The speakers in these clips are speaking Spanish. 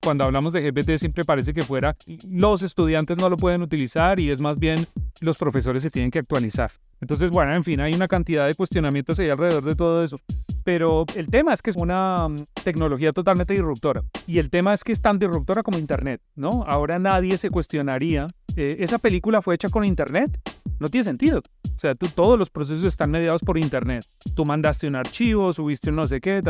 cuando hablamos de GPT siempre parece que fuera los estudiantes no lo pueden utilizar y es más bien los profesores se tienen que actualizar. Entonces, bueno, en fin, hay una cantidad de cuestionamientos ahí alrededor de todo eso. Pero el tema es que es una tecnología totalmente disruptora. Y el tema es que es tan disruptora como Internet, ¿no? Ahora nadie se cuestionaría. ¿Esa película fue hecha con Internet? No tiene sentido. O sea, todos los procesos están mediados por Internet. Tú mandaste un archivo, subiste un no sé qué,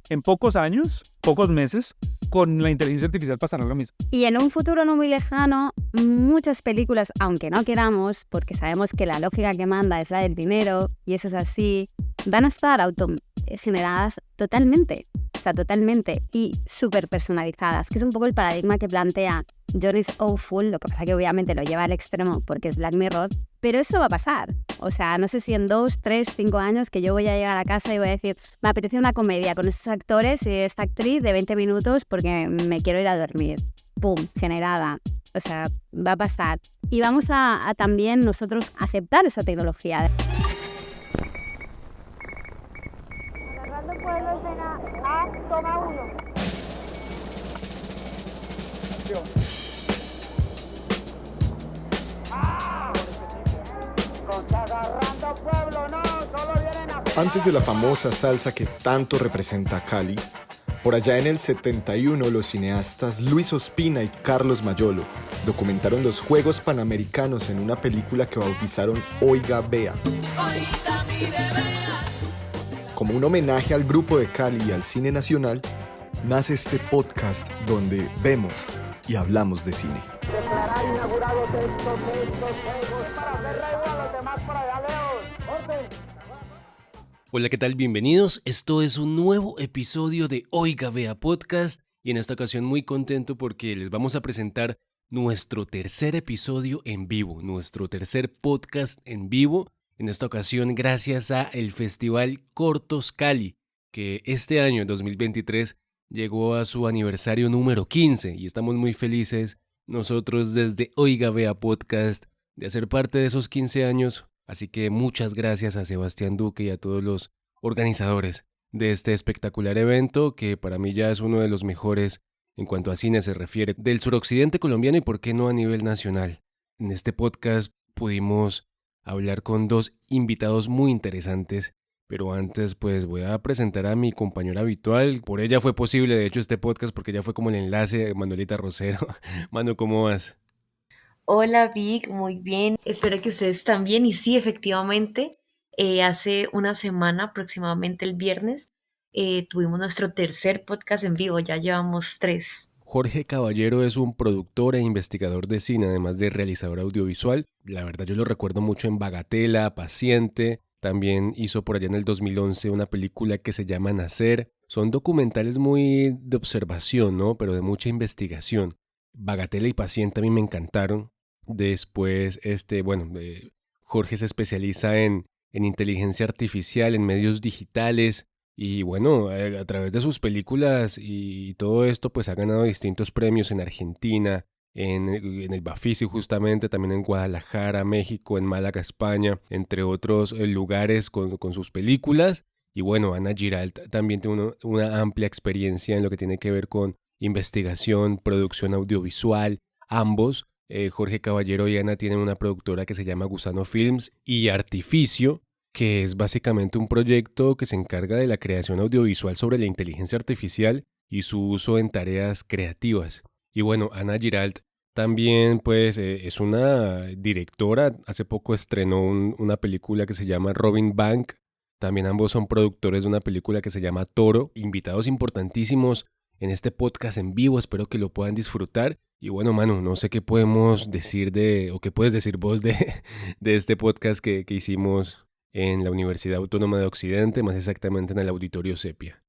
En pocos años, pocos meses, con la inteligencia artificial pasará lo mismo. Y en un futuro no muy lejano, muchas películas, aunque no queramos, porque sabemos que la lógica que manda es la del dinero, y eso es así, van a estar generadas totalmente, y súper personalizadas, que es un poco el paradigma que plantea Jonas Awful, lo que pasa que obviamente lo lleva al extremo porque es Black Mirror, pero eso va a pasar. O sea, no sé si en 2, 3, 5 años que yo voy a llegar a casa y voy a decir, me apetece una comedia con estos actores y esta actriz de 20 minutos porque me quiero ir a dormir. ¡Pum! Generada. O sea, va a pasar. Y vamos a también nosotros aceptar esa tecnología. Agarrando pueblo, escena A, toma 1. Agarrando pueblo, no, solo vienen a... Antes de la famosa salsa que tanto representa a Cali, por allá en el 71 los cineastas Luis Ospina y Carlos Mayolo documentaron los Juegos Panamericanos en una película que bautizaron Oiga Vea. Como un homenaje al grupo de Cali y al cine nacional, nace este podcast donde vemos y hablamos de cine. Declarar inaugurados estos juegos para hacer reír a los demás por allá lejos. ¡Orden! Hola, ¿qué tal? Bienvenidos. Esto es un nuevo episodio de Oiga Vea Podcast y en esta ocasión muy contento porque les vamos a presentar nuestro tercer episodio en vivo, nuestro tercer podcast en vivo. En esta ocasión gracias a el Festival Cortos Cali, que este año 2023 llegó a su aniversario número 15 y estamos muy felices nosotros desde Oiga Vea Podcast de hacer parte de esos 15 años. Así que muchas gracias a Sebastián Duque y a todos los organizadores de este espectacular evento que para mí ya es uno de los mejores en cuanto a cine se refiere del suroccidente colombiano y por qué no a nivel nacional. En este podcast pudimos hablar con dos invitados muy interesantes, pero antes pues voy a presentar a mi compañera habitual. Por ella fue posible de hecho este podcast porque ella fue como el enlace, Manuelita Rosero. Manu, ¿cómo vas? Hola Vic, muy bien. Espero que ustedes también. Y sí, efectivamente, hace una semana, aproximadamente el viernes, tuvimos nuestro tercer podcast en vivo. Ya llevamos 3. Jorge Caballero es un productor e investigador de cine, además de realizador audiovisual. La verdad yo lo recuerdo mucho en Bagatela, Paciente. También hizo por allá en el 2011 una película que se llama Nacer. Son documentales muy de observación, ¿no? Pero de mucha investigación. Bagatela y Paciente a mí me encantaron. Después, Jorge se especializa en inteligencia artificial, en medios digitales y bueno, a través de sus películas y todo esto pues ha ganado distintos premios en Argentina, en el Bafisi justamente, también en Guadalajara, México, en Málaga, España, entre otros lugares con sus películas. Y bueno, Ana Giralt también tiene una amplia experiencia en lo que tiene que ver con investigación, producción audiovisual, ambos. Jorge Caballero y Ana tienen una productora que se llama Gusano Films y Artificio, que es básicamente un proyecto que se encarga de la creación audiovisual sobre la inteligencia artificial y su uso en tareas creativas. Y bueno, Ana Giralt también pues es una directora, hace poco estrenó una película que se llama Robin Bank. También ambos son productores de una película que se llama Toro, invitados importantísimos en este podcast en vivo, espero que lo puedan disfrutar. Y bueno, Manu, no sé qué podemos decir o qué puedes decir vos de este podcast que hicimos en la Universidad Autónoma de Occidente, más exactamente en el Auditorio Sepia.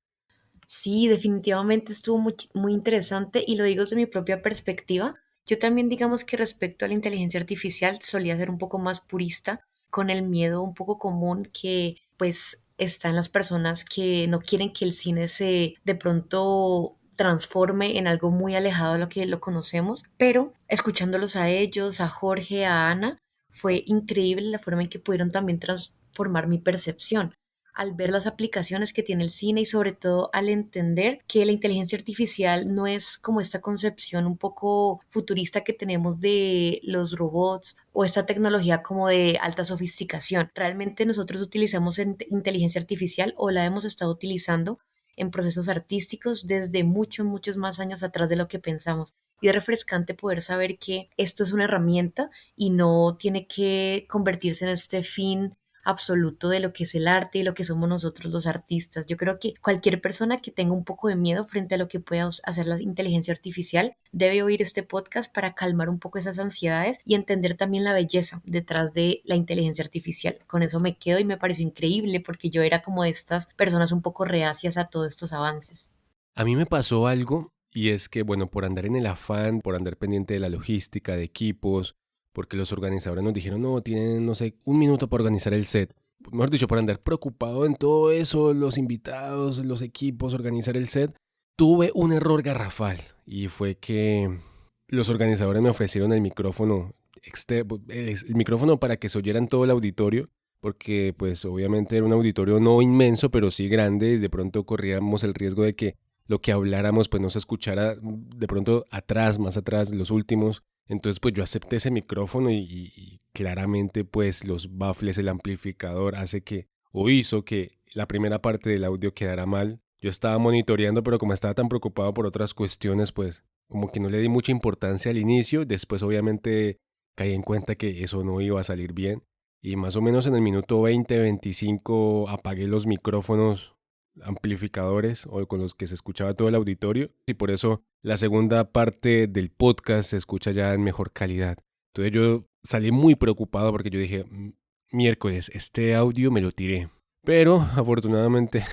Sí, definitivamente estuvo muy interesante y lo digo desde mi propia perspectiva. Yo también digamos que respecto a la inteligencia artificial solía ser un poco más purista, con el miedo un poco común que pues está en las personas que no quieren que el cine se de pronto transforme en algo muy alejado de lo que lo conocemos, pero escuchándolos a ellos, a Jorge, a Ana, fue increíble la forma en que pudieron también transformar mi percepción. al ver las aplicaciones que tiene el cine y sobre todo al entender que la inteligencia artificial no es como esta concepción un poco futurista que tenemos de los robots o esta tecnología como de alta sofisticación. Realmente nosotros utilizamos inteligencia artificial o la hemos estado utilizando en procesos artísticos desde muchos más años atrás de lo que pensamos. Y es refrescante poder saber que esto es una herramienta y no tiene que convertirse en este fin absoluto de lo que es el arte y lo que somos nosotros los artistas. Yo creo que cualquier persona que tenga un poco de miedo frente a lo que pueda hacer la inteligencia artificial debe oír este podcast para calmar un poco esas ansiedades y entender también la belleza detrás de la inteligencia artificial. Con eso me quedo y me pareció increíble porque yo era como de estas personas un poco reacias a todos estos avances. A mí me pasó algo y es que, bueno, por andar en el afán, por andar pendiente de la logística, de equipos, porque los organizadores nos dijeron, no, tienen, no sé, 1 minuto para organizar el set. Mejor dicho, por andar preocupado en todo eso, los invitados, los equipos, organizar el set, tuve un error garrafal. Y fue que los organizadores me ofrecieron el micrófono externo, el micrófono para que se oyera en todo el auditorio, porque pues obviamente era un auditorio no inmenso, pero sí grande, y de pronto corríamos el riesgo de que lo que habláramos pues no se escuchara de pronto atrás, más atrás, los últimos. Entonces pues yo acepté ese micrófono y claramente pues los baffles, el amplificador hizo que la primera parte del audio quedara mal. Yo estaba monitoreando, pero como estaba tan preocupado por otras cuestiones, pues como que no le di mucha importancia al inicio. Después obviamente caí en cuenta que eso no iba a salir bien. Y más o menos en el minuto 20-25 apagué los micrófonos amplificadores o con los que se escuchaba todo el auditorio, y por eso la segunda parte del podcast se escucha ya en mejor calidad. Entonces yo salí muy preocupado porque yo dije, miércoles, este audio me lo tiré. Pero afortunadamente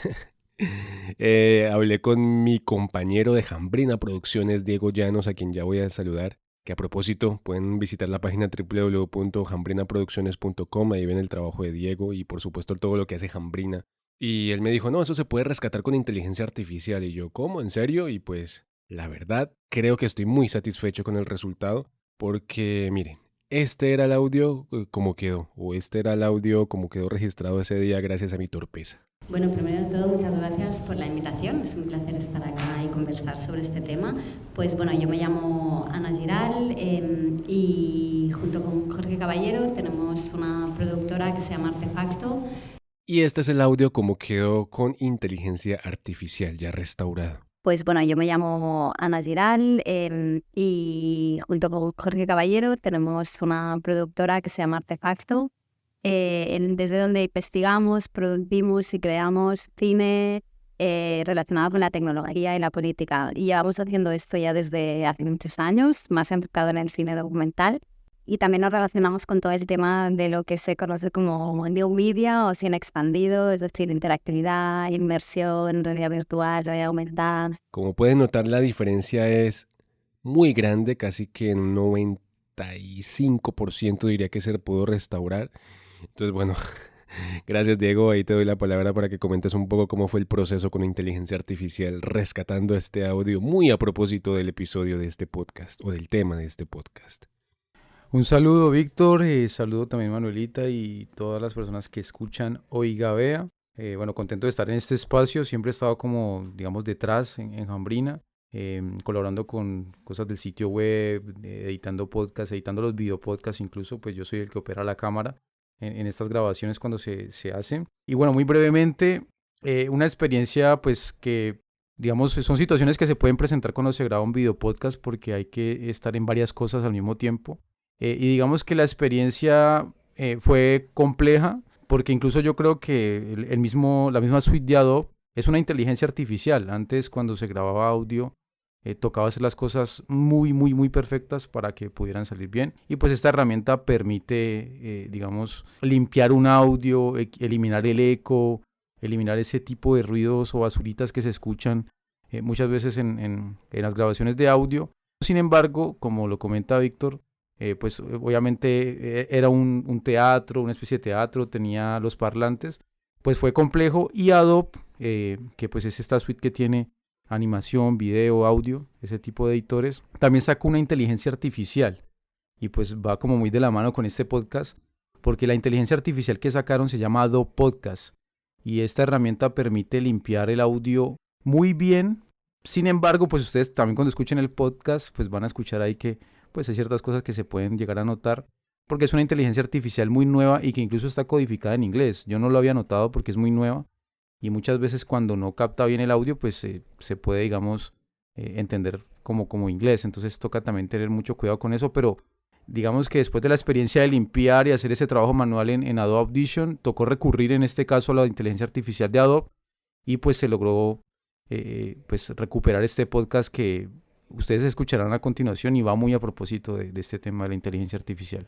hablé con mi compañero de Jambrina Producciones, Diego Llanos, a quien ya voy a saludar, que a propósito pueden visitar la página www.jambrinaproducciones.com, ahí ven el trabajo de Diego y por supuesto todo lo que hace Jambrina. Y él me dijo, no, eso se puede rescatar con inteligencia artificial. Y yo, ¿cómo? ¿En serio? Y pues, la verdad, creo que estoy muy satisfecho con el resultado. Porque, miren, este era el audio como quedó. O este era el audio como quedó registrado ese día gracias a mi torpeza. Bueno, primero de todo, muchas gracias por la invitación. Es un placer estar acá y conversar sobre este tema. Pues bueno, yo me llamo Ana Giral y junto con Jorge Caballero tenemos una productora que se llama Artefacto. Y este es el audio como quedó con inteligencia artificial ya restaurado. Pues bueno, yo me llamo Ana Giral y junto con Jorge Caballero tenemos una productora que se llama Artefacto, desde donde investigamos, producimos y creamos cine relacionado con la tecnología y la política. Y llevamos haciendo esto ya desde hace muchos años, más enfocado en el cine documental. Y también nos relacionamos con todo el tema de lo que se conoce como new media o cine expandido, es decir, interactividad, inmersión, realidad virtual, realidad aumentada. Como pueden notar, la diferencia es muy grande, casi que en un 95% diría que se pudo restaurar. Entonces, bueno, gracias Diego, ahí te doy la palabra para que comentes un poco cómo fue el proceso con inteligencia artificial rescatando este audio muy a propósito del episodio de este podcast o del tema de este podcast. Un saludo, Víctor, saludo también Manuelita y todas las personas que escuchan Oiga Vea. Bueno, contento de estar en este espacio, siempre he estado como, digamos, detrás en Jambrina, colaborando con cosas del sitio web, editando podcasts, editando los videopodcasts incluso, pues yo soy el que opera la cámara en estas grabaciones cuando se hacen. Y bueno, muy brevemente, una experiencia pues que, digamos, son situaciones que se pueden presentar cuando se graba un videopodcast porque hay que estar en varias cosas al mismo tiempo. Y digamos que la experiencia fue compleja porque incluso yo creo que la misma suite de Adobe es una inteligencia artificial. Antes, cuando se grababa audio, tocaba hacer las cosas muy perfectas para que pudieran salir bien. Y pues esta herramienta permite, digamos, limpiar un audio, eliminar el eco, eliminar ese tipo de ruidos o basuritas que se escuchan muchas veces en las grabaciones de audio. Sin embargo, como lo comenta Víctor, pues obviamente era un teatro, una especie de teatro, tenía los parlantes, pues fue complejo. Y Adobe, que pues es esta suite que tiene animación, video, audio, ese tipo de editores, también sacó una inteligencia artificial y pues va como muy de la mano con este podcast porque la inteligencia artificial que sacaron se llama Adobe Podcast y esta herramienta permite limpiar el audio muy bien. Sin embargo, pues ustedes también cuando escuchen el podcast, pues van a escuchar ahí que pues hay ciertas cosas que se pueden llegar a notar, porque es una inteligencia artificial muy nueva y que incluso está codificada en inglés. Yo no lo había notado porque es muy nueva y muchas veces cuando no capta bien el audio, pues se puede, digamos, entender como inglés. Entonces toca también tener mucho cuidado con eso, pero digamos que después de la experiencia de limpiar y hacer ese trabajo manual en Adobe Audition, tocó recurrir en este caso a la inteligencia artificial de Adobe y pues se logró pues recuperar este podcast que ustedes escucharán a continuación y va muy a propósito de este tema de la inteligencia artificial.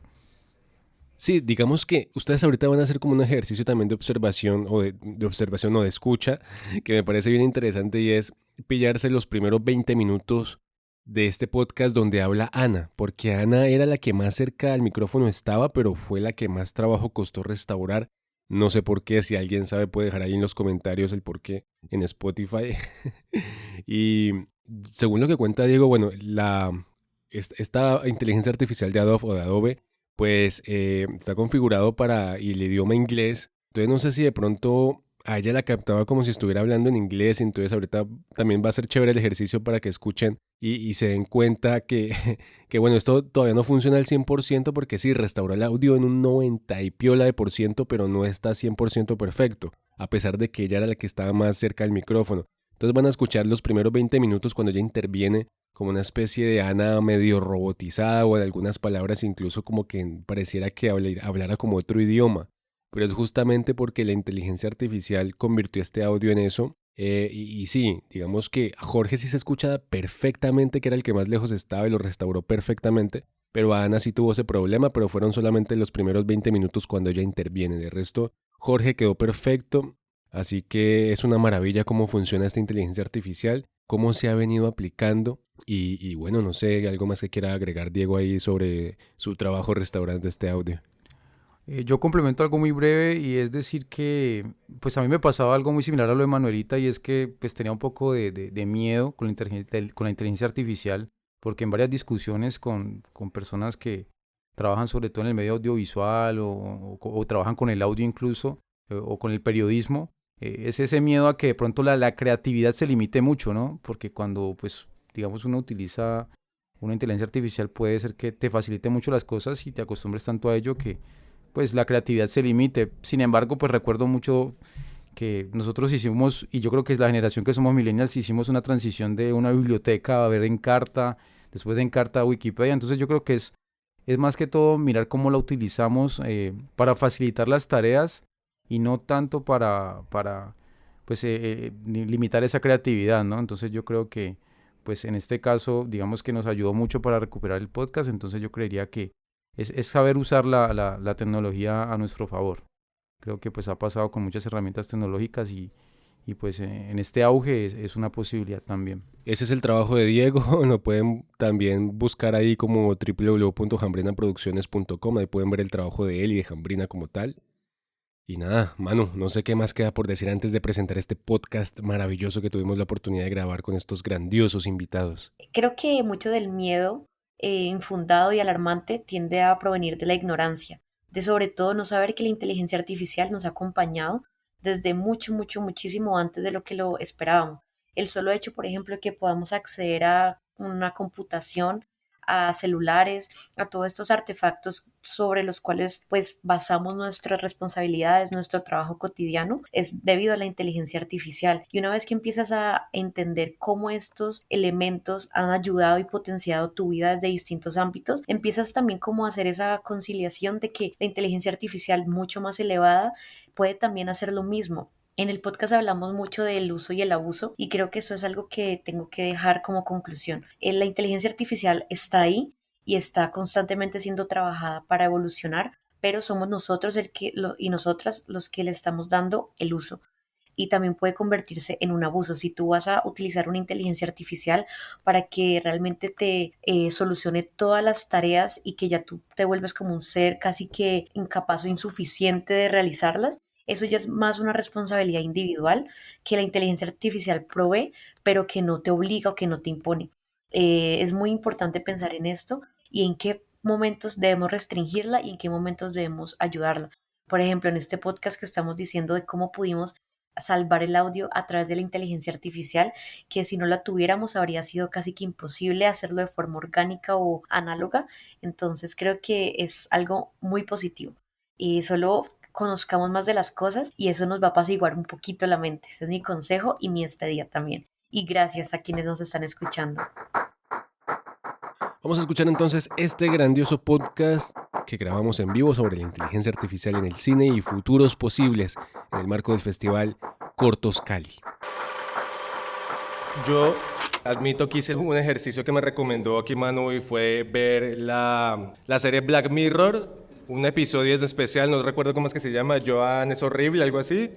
Sí, digamos que ustedes ahorita van a hacer como un ejercicio también de observación o de observación o de escucha, que me parece bien interesante y es pillarse los primeros 20 minutos de este podcast donde habla Ana, porque Ana era la que más cerca al micrófono estaba, pero fue la que más trabajo costó restaurar. No sé por qué, si alguien sabe puede dejar ahí en los comentarios el por qué en Spotify. Y según lo que cuenta Diego, bueno, esta inteligencia artificial de Adobe o de Adobe pues está configurado para el idioma inglés. Entonces no sé si de pronto a ella la captaba como si estuviera hablando en inglés. Entonces ahorita también va a ser chévere el ejercicio para que escuchen y se den cuenta que bueno, esto todavía no funciona al 100% porque sí, restauró el audio en un 90 y piola de por ciento, pero no está 100% perfecto, a pesar de que ella era la que estaba más cerca del micrófono. Entonces van a escuchar los primeros 20 minutos cuando ella interviene como una especie de Ana medio robotizada o en algunas palabras incluso como que pareciera que hablara como otro idioma. Pero es justamente porque la inteligencia artificial convirtió este audio en eso. Y sí, digamos que Jorge sí se escucha perfectamente, que era el que más lejos estaba y lo restauró perfectamente. Pero a Ana sí tuvo ese problema, pero fueron solamente los primeros 20 minutos cuando ella interviene. De resto, Jorge quedó perfecto. Así que es una maravilla cómo funciona esta inteligencia artificial, cómo se ha venido aplicando y bueno, no sé, algo más que quiera agregar Diego ahí sobre su trabajo restaurando este audio. Yo complemento algo muy breve y es decir que pues a mí me pasaba algo muy similar a lo de Manuelita y es que pues tenía un poco de miedo con la inteligencia artificial porque en varias discusiones con personas que trabajan sobre todo en el medio audiovisual o trabajan con el audio incluso o con el periodismo, es ese miedo a que de pronto la creatividad se limite mucho, ¿no? Porque cuando pues digamos uno utiliza una inteligencia artificial puede ser que te facilite mucho las cosas y te acostumbres tanto a ello que pues la creatividad se limite. Sin embargo, pues recuerdo mucho que nosotros hicimos, y yo creo que es la generación que somos millennials, hicimos una transición de una biblioteca a ver Encarta, después de Encarta a Wikipedia. Entonces yo creo que es más que todo mirar cómo la utilizamos para facilitar las tareas y no tanto para pues limitar esa creatividad, ¿no? Entonces yo creo que pues en este caso digamos que nos ayudó mucho para recuperar el podcast. Entonces yo creería que es saber usar la tecnología a nuestro favor. Creo que pues ha pasado con muchas herramientas tecnológicas y pues en este auge es una posibilidad también. Ese es el trabajo de Diego, lo pueden también buscar ahí como www.jambrinaproducciones.com, ahí pueden ver el trabajo de él y de Jambrina como tal. Y nada, Manu, no sé qué más queda por decir antes de presentar este podcast maravilloso que tuvimos la oportunidad de grabar con estos grandiosos invitados. Creo que mucho del miedo infundado y alarmante tiende a provenir de la ignorancia, de sobre todo no saber que la inteligencia artificial nos ha acompañado desde muchísimo antes de lo que lo esperábamos. El solo hecho, por ejemplo, de que podamos acceder a una computación, a celulares, a todos estos artefactos sobre los cuales pues basamos nuestras responsabilidades, nuestro trabajo cotidiano, es debido a la inteligencia artificial. Y una vez que empiezas a entender cómo estos elementos han ayudado y potenciado tu vida desde distintos ámbitos, empiezas también como a hacer esa conciliación de que la inteligencia artificial mucho más elevada puede también hacer lo mismo. En el podcast hablamos mucho del uso y el abuso y creo que eso es algo que tengo que dejar como conclusión. La inteligencia artificial está ahí y está constantemente siendo trabajada para evolucionar, pero somos nosotros y nosotras los que le estamos dando el uso. Y también puede convertirse en un abuso. Si tú vas a utilizar una inteligencia artificial para que realmente te solucione todas las tareas y que ya tú te vuelves como un ser casi que incapaz o insuficiente de realizarlas, eso ya es más una responsabilidad individual que la inteligencia artificial provee, pero que no te obliga o que no te impone. Es muy importante pensar en esto y en qué momentos debemos restringirla y en qué momentos debemos ayudarla. Por ejemplo, en este podcast que estamos diciendo de cómo pudimos salvar el audio a través de la inteligencia artificial, que si no la tuviéramos habría sido casi que imposible hacerlo de forma orgánica o análoga. Entonces creo que es algo muy positivo y solo conozcamos más de las cosas y eso nos va a apaciguar un poquito la mente. Ese es mi consejo y mi despedida también. Y gracias a quienes nos están escuchando. Vamos a escuchar entonces este grandioso podcast que grabamos en vivo sobre la inteligencia artificial en el cine y futuros posibles en el marco del festival Cortos Cali. Yo admito que hice un ejercicio que me recomendó aquí Manu y fue ver la serie Black Mirror, un episodio en especial, no recuerdo cómo es que se llama, Joan es horrible, algo así.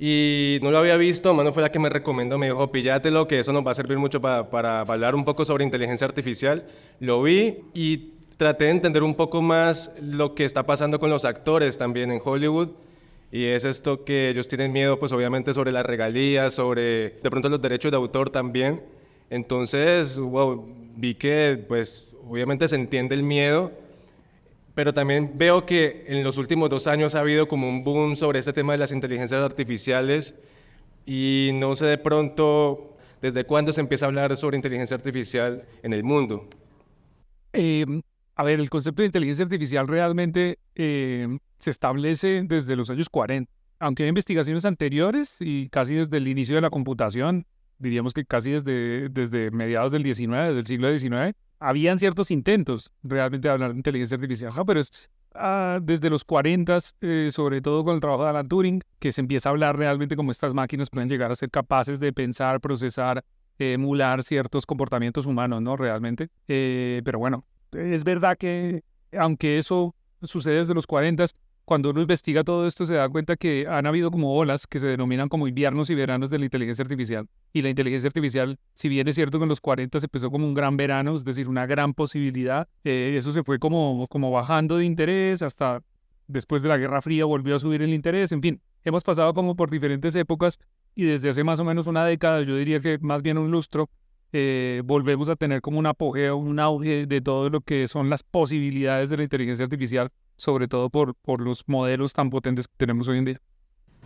Y no lo había visto, Manu fue la que me recomendó, me dijo, píllatelo, que eso nos va a servir mucho para hablar un poco sobre inteligencia artificial. Lo vi y traté de entender un poco más lo que está pasando con los actores también en Hollywood. Y es esto que ellos tienen miedo, pues obviamente sobre las regalías, sobre de pronto los derechos de autor también. Entonces, wow, vi que pues obviamente se entiende el miedo, pero también veo que en los últimos 2 años ha habido como un boom sobre este tema de las inteligencias artificiales y no sé de pronto desde cuándo se empieza a hablar sobre inteligencia artificial en el mundo. Eh, a ver, el concepto de inteligencia artificial realmente se establece desde los años 40. Aunque hay investigaciones anteriores y casi desde el inicio de la computación, diríamos que casi desde mediados del 19, desde el siglo XIX, habían ciertos intentos realmente de hablar de inteligencia artificial, pero es desde los 40, sobre todo con el trabajo de Alan Turing, que se empieza a hablar realmente cómo estas máquinas pueden llegar a ser capaces de pensar, procesar, emular ciertos comportamientos humanos, ¿no? Realmente. Pero bueno, es verdad que aunque eso sucede desde los 40, cuando uno investiga todo esto se da cuenta que han habido como olas que se denominan como inviernos y veranos de la inteligencia artificial. Y la inteligencia artificial, si bien es cierto que en los 40 se empezó como un gran verano, es decir, una gran posibilidad, eso se fue como bajando de interés hasta después de la Guerra Fría volvió a subir el interés. En fin, hemos pasado como por diferentes épocas y desde hace más o menos una década, yo diría que más bien un lustro, volvemos a tener como un apogeo, un auge de todo lo que son las posibilidades de la inteligencia artificial, sobre todo por los modelos tan potentes que tenemos hoy en día.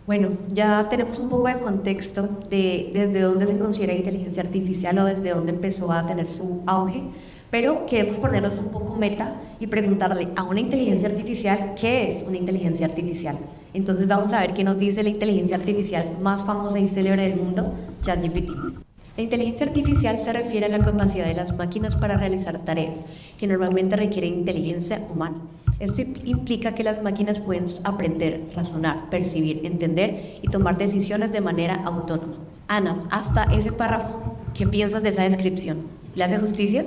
Bueno, ya tenemos un poco de contexto de desde dónde se considera inteligencia artificial o desde dónde empezó a tener su auge, pero queremos ponernos un poco meta y preguntarle a una inteligencia artificial qué es una inteligencia artificial. Entonces vamos a ver qué nos dice la inteligencia artificial más famosa y célebre del mundo, ChatGPT. La inteligencia artificial se refiere a la capacidad de las máquinas para realizar tareas que normalmente requieren inteligencia humana. Esto implica que las máquinas pueden aprender, razonar, percibir, entender y tomar decisiones de manera autónoma. Ana, hasta ese párrafo, ¿qué piensas de esa descripción? ¿Le hace justicia?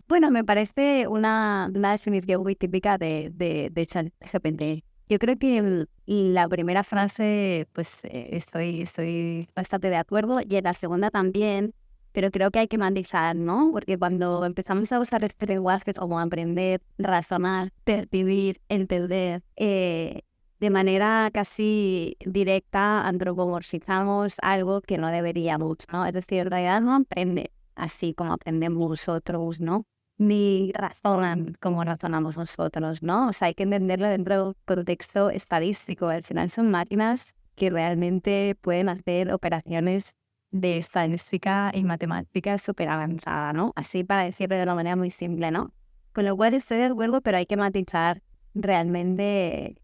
Bueno, me parece una definición muy típica de ChatGPT. Yo creo que la primera frase, pues estoy bastante de acuerdo, y en la segunda también, pero creo que hay que matizar, ¿no? Porque cuando empezamos a usar este lenguaje como aprender, razonar, percibir, entender, de manera casi directa antropomorfizamos algo que no deberíamos, ¿no? Es decir, en realidad no aprende así como aprendemos nosotros, ¿no? Ni razonan como razonamos nosotros, ¿no? O sea, hay que entenderlo dentro de un contexto estadístico. Al final son máquinas que realmente pueden hacer operaciones de estadística y matemática súper avanzada, ¿no? Así para decirlo de una manera muy simple, ¿no? Con lo cual estoy de acuerdo, pero hay que matizar realmente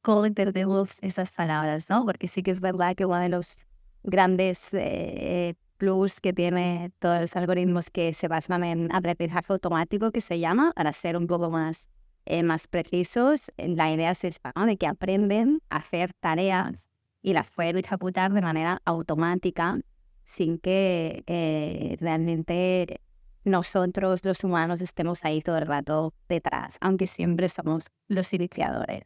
cómo entendemos esas palabras, ¿no? Porque sí que es verdad que uno de los grandes plus que tiene todos los algoritmos que se basan en aprendizaje automático, que se llama, para ser un poco más precisos, la idea es esta, ¿no? De que aprenden a hacer tareas y las pueden ejecutar de manera automática sin que realmente nosotros, los humanos, estemos ahí todo el rato detrás, aunque siempre somos los iniciadores.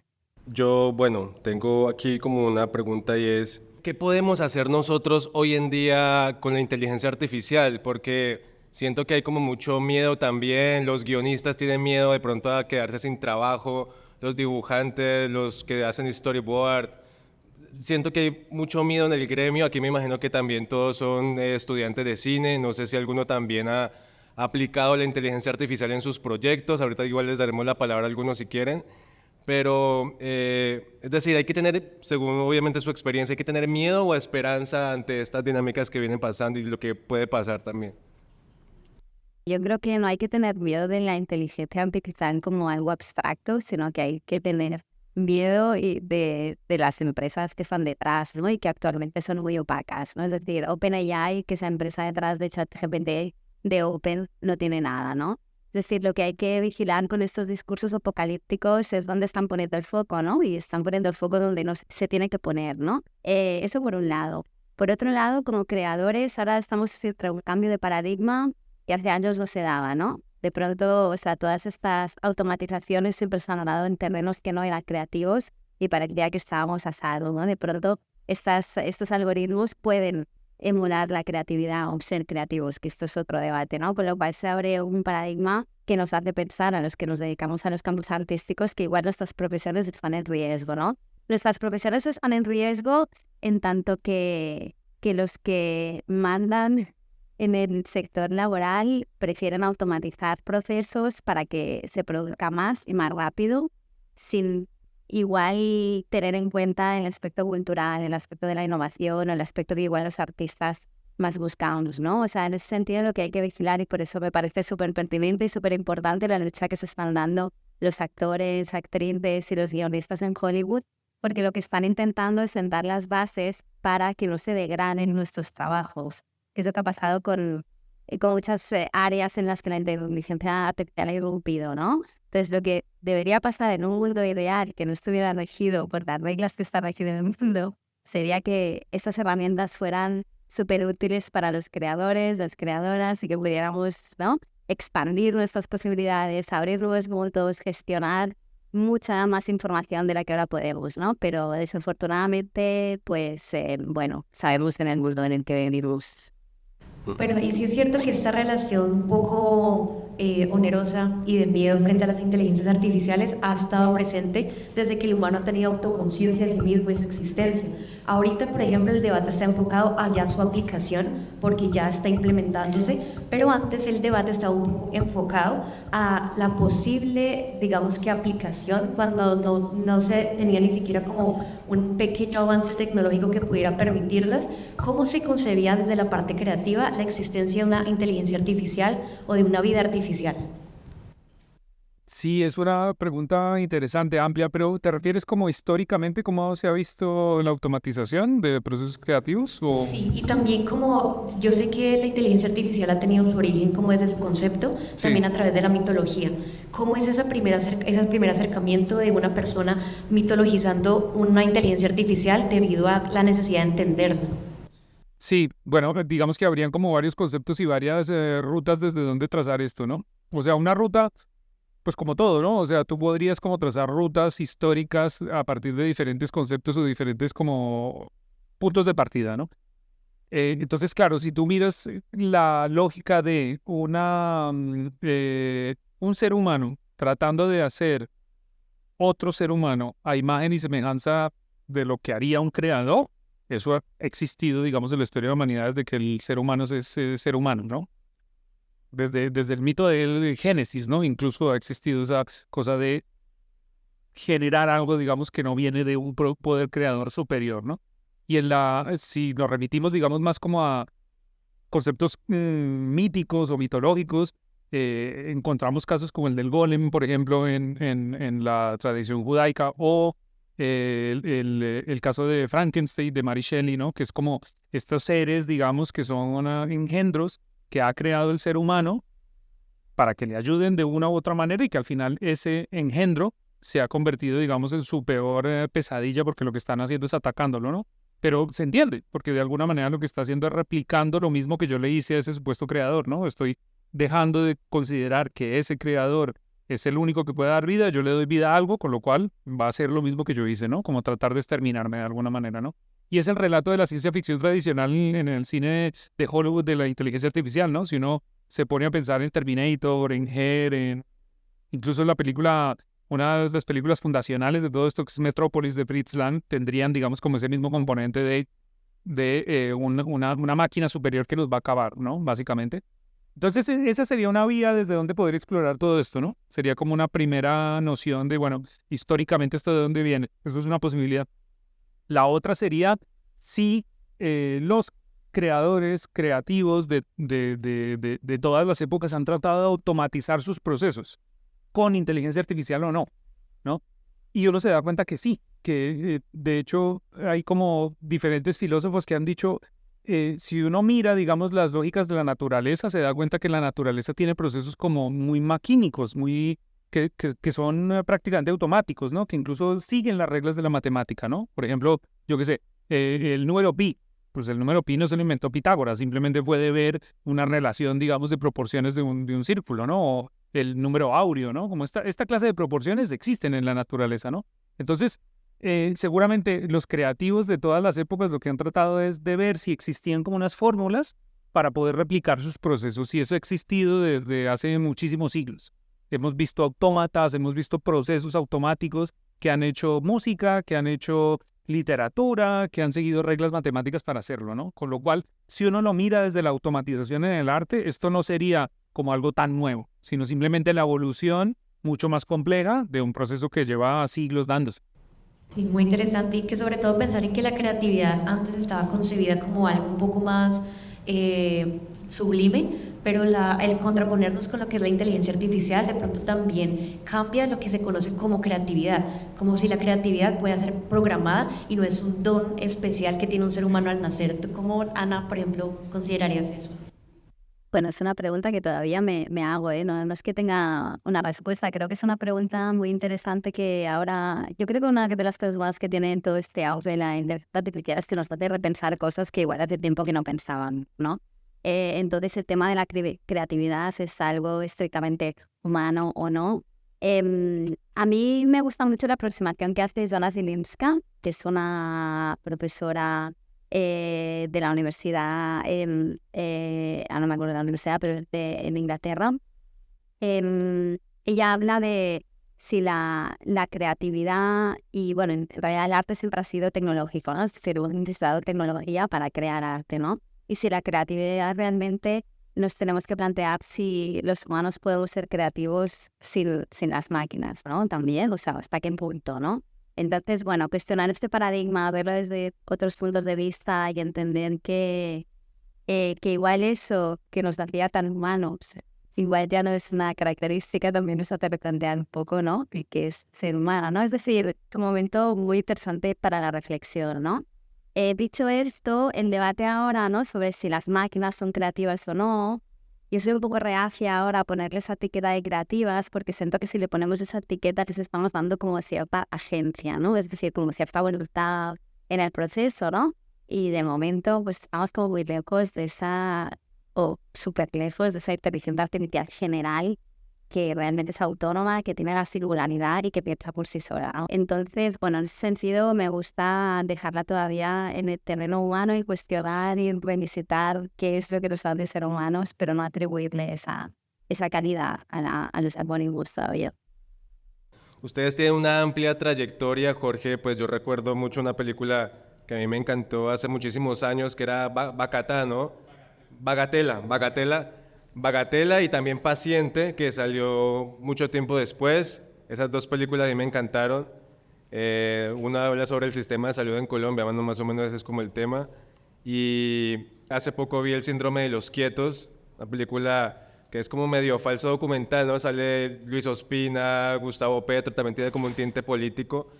Yo, bueno, tengo aquí como una pregunta y es, ¿qué podemos hacer nosotros hoy en día con la inteligencia artificial? Porque siento que hay como mucho miedo también, los guionistas tienen miedo de pronto a quedarse sin trabajo, los dibujantes, los que hacen storyboard. Siento que hay mucho miedo en el gremio, aquí me imagino que también todos son estudiantes de cine, no sé si alguno también ha aplicado la inteligencia artificial en sus proyectos, ahorita igual les daremos la palabra a algunos si quieren, Pero, es decir, hay que tener, según obviamente su experiencia, hay que tener miedo o esperanza ante estas dinámicas que vienen pasando y lo que puede pasar también. Yo creo que no hay que tener miedo de la inteligencia artificial como algo abstracto, sino que hay que tener miedo de las empresas que están detrás, ¿no? Y que actualmente son muy opacas, ¿no? Es decir, OpenAI, que es la empresa detrás de ChatGPT, de Open, no tiene nada, ¿no? Es decir, lo que hay que vigilar con estos discursos apocalípticos es dónde están poniendo el foco, ¿no? Y están poniendo el foco donde no se tiene que poner, ¿no? Eso por un lado. Por otro lado, como creadores, ahora estamos frente un cambio de paradigma que hace años no se daba, ¿no? De pronto, o sea, todas estas automatizaciones siempre se han dado en terrenos que no eran creativos y parecía que estábamos a salvo, ¿no? De pronto, estos algoritmos pueden emular la creatividad o ser creativos, que esto es otro debate, ¿no? Con lo cual se abre un paradigma que nos hace pensar a los que nos dedicamos a los campos artísticos que igual nuestras profesiones están en riesgo, ¿no? Nuestras profesiones están en riesgo en tanto que los que mandan en el sector laboral prefieren automatizar procesos para que se produzca más y más rápido, sin igual tener en cuenta el aspecto cultural, el aspecto de la innovación, el aspecto que igual los artistas más buscamos, ¿no? O sea, en ese sentido lo que hay que vigilar, y por eso me parece súper pertinente y súper importante la lucha que se están dando los actores, actrices y los guionistas en Hollywood, porque lo que están intentando es sentar las bases para que no se degraden nuestros trabajos, que es lo que ha pasado con muchas áreas en las que la inteligencia artificial ha irrumpido, ¿no? Entonces, lo que debería pasar en un mundo ideal que no estuviera regido por las reglas que están regidas en el mundo, sería que estas herramientas fueran súper útiles para los creadores, las creadoras, y que pudiéramos, ¿no?, expandir nuestras posibilidades, abrir nuevos mundos, gestionar mucha más información de la que ahora podemos, ¿no? Pero desafortunadamente, pues, bueno, sabemos en el mundo en el que vivimos. Bueno, y sí es cierto que esta relación un poco onerosa y de miedo frente a las inteligencias artificiales ha estado presente desde que el humano ha tenido autoconciencia de sí mismo y su existencia. Ahorita, por ejemplo, el debate está enfocado allá su aplicación porque ya está implementándose, pero antes el debate estaba un poco enfocado a la posible, digamos que aplicación, cuando no se tenía ni siquiera como un pequeño avance tecnológico que pudiera permitirlas. ¿Cómo se concebía desde la parte creativa la existencia de una inteligencia artificial o de una vida artificial? Sí, es una pregunta interesante, amplia, pero ¿te refieres como históricamente cómo se ha visto la automatización de procesos creativos? O... Sí, y también como yo sé que la inteligencia artificial ha tenido su origen como desde su concepto, Sí. también a través de la mitología. ¿Cómo es ese primer acercamiento de una persona mitologizando una inteligencia artificial debido a la necesidad de entenderla? Sí, bueno, digamos que habrían como varios conceptos y varias rutas desde donde trazar esto, ¿no? O sea, una ruta, pues como todo, ¿no? O sea, tú podrías como trazar rutas históricas a partir de diferentes conceptos o diferentes como puntos de partida, ¿no? Entonces, claro, si tú miras la lógica de un ser humano tratando de hacer otro ser humano a imagen y semejanza de lo que haría un creador, eso ha existido, digamos, en la historia de la humanidad desde que el ser humano es ser humano, ¿no? Desde el mito del Génesis, ¿no? Incluso ha existido esa cosa de generar algo, digamos, que no viene de un poder creador superior, ¿no? Y si nos remitimos, digamos, más como a conceptos míticos o mitológicos, encontramos casos como el del golem, por ejemplo, en la tradición judaica, o el caso de Frankenstein, de Mary Shelley, ¿no? Que es como estos seres, digamos, que son engendros que ha creado el ser humano para que le ayuden de una u otra manera y que al final ese engendro se ha convertido, digamos, en su peor pesadilla porque lo que están haciendo es atacándolo, ¿no? Pero se entiende, porque de alguna manera lo que está haciendo es replicando lo mismo que yo le hice a ese supuesto creador, ¿no? Estoy dejando de considerar que ese creador es el único que puede dar vida, yo le doy vida a algo, con lo cual va a ser lo mismo que yo hice, ¿no? Como tratar de exterminarme de alguna manera, ¿no? Y es el relato de la ciencia ficción tradicional en el cine de Hollywood de la inteligencia artificial, ¿no? Si uno se pone a pensar en Terminator, en Her, incluso en la película, una de las películas fundacionales de todo esto, que es Metrópolis de Fritz Lang, tendrían, digamos, como ese mismo componente de una máquina superior que nos va a acabar, ¿no? Básicamente. Entonces, esa sería una vía desde donde poder explorar todo esto, ¿no? Sería como una primera noción de, bueno, históricamente esto de dónde viene. Eso es una posibilidad. La otra sería si los creadores creativos de todas las épocas han tratado de automatizar sus procesos con inteligencia artificial o no, ¿no? Y uno se da cuenta que sí, que de hecho hay como diferentes filósofos que han dicho, si uno mira, digamos, las lógicas de la naturaleza, se da cuenta que la naturaleza tiene procesos como muy maquínicos, que son prácticamente automáticos, ¿no? Que incluso siguen las reglas de la matemática, ¿no? Por ejemplo, yo qué sé, el número pi. Pues el número pi no se lo inventó Pitágoras, simplemente fue de ver una relación, digamos, de proporciones de un círculo, ¿no? O el número áureo, ¿no? Como esta clase de proporciones existen en la naturaleza, ¿no? Entonces, seguramente los creativos de todas las épocas lo que han tratado es de ver si existían como unas fórmulas para poder replicar sus procesos, y eso ha existido desde hace muchísimos siglos. Hemos visto autómatas, hemos visto procesos automáticos que han hecho música, que han hecho literatura, que han seguido reglas matemáticas para hacerlo, ¿no? Con lo cual, si uno lo mira desde la automatización en el arte, esto no sería como algo tan nuevo, sino simplemente la evolución mucho más compleja de un proceso que lleva siglos dándose. Sí, muy interesante, y que sobre todo pensar en que la creatividad antes estaba concebida como algo un poco más sublime, pero el contraponernos con lo que es la inteligencia artificial de pronto también cambia lo que se conoce como creatividad, como si la creatividad pueda ser programada y no es un don especial que tiene un ser humano al nacer. ¿Tú cómo, Ana, por ejemplo, considerarías eso? Bueno, es una pregunta que todavía me hago, ¿eh? No es que tenga una respuesta, creo que es una pregunta muy interesante que ahora, yo creo que una de las cosas buenas que tiene todo este auge de la inteligencia artificial es que nos hace repensar cosas que igual hace tiempo que no pensaban, ¿no? Entonces el tema de la creatividad es algo estrictamente humano o no. A mí me gusta mucho la aproximación que hace Joanna Zilimska, que es una profesora de la universidad, no me acuerdo de la universidad, pero en Inglaterra. Ella habla de si la creatividad, y bueno, en realidad el arte siempre ha sido tecnológico, ¿no? Es decir, hemos utilizado tecnología para crear arte, ¿no? Y si la creatividad realmente nos tenemos que plantear si los humanos podemos ser creativos sin las máquinas, ¿no? También, o sea, hasta qué punto, ¿no? Entonces, bueno, cuestionar este paradigma, verlo desde otros puntos de vista y entender que igual eso que nos hacía tan humanos, igual ya no es una característica, también nos hace replantear un poco, ¿no? Y que es ser humano, ¿no? Es decir, es un momento muy interesante para la reflexión, ¿no? Dicho esto, el debate ahora, ¿no? Sobre si las máquinas son creativas o no, yo soy un poco reacia ahora a ponerle esa etiqueta de creativas, porque siento que si le ponemos esa etiqueta les estamos dando como cierta agencia, ¿no? Es decir, como cierta voluntad en el proceso, ¿no? Y de momento, pues estamos como muy lejos de esa, o súper lejos de esa inteligencia artificial general que realmente es autónoma, que tiene la singularidad y que piensa por sí sola, ¿no? Entonces, bueno, en ese sentido me gusta dejarla todavía en el terreno humano y cuestionar y revisitar qué es lo que nos hace ser humanos, pero no atribuirle esa calidad a los algoritmos todavía. Ustedes tienen una amplia trayectoria, Jorge, pues yo recuerdo mucho una película que a mí me encantó hace muchísimos años, que era Bacatá, ¿no? Bagatela y también Paciente, que salió mucho tiempo después. Esas dos películas a mí me encantaron. Una habla sobre el sistema de salud en Colombia, bueno, más o menos ese es como el tema. Y hace poco vi El síndrome de los quietos, una película que es como medio falso documental, ¿no? Sale Luis Ospina, Gustavo Petro, también tiene como un tinte político.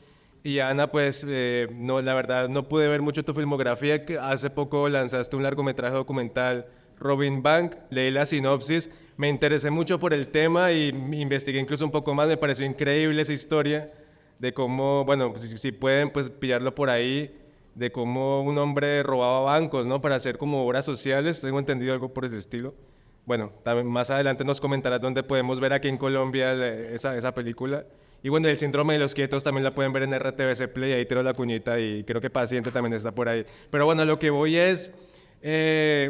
Y Ana, pues, no, la verdad, no pude ver mucho tu filmografía, que hace poco lanzaste un largometraje documental, Robin Bank, leí la sinopsis, me interesé mucho por el tema y investigué incluso un poco más, me pareció increíble esa historia de cómo, bueno, si pueden pues pillarlo por ahí, de cómo un hombre robaba bancos, ¿no? Para hacer como obras sociales, tengo entendido algo por el estilo. Bueno, también más adelante nos comentarás dónde podemos ver aquí en Colombia esa película. Y bueno, El síndrome de los quietos también la pueden ver en RTVC Play, ahí tiro la cuñita y creo que Paciente también está por ahí. Pero bueno, lo que voy es...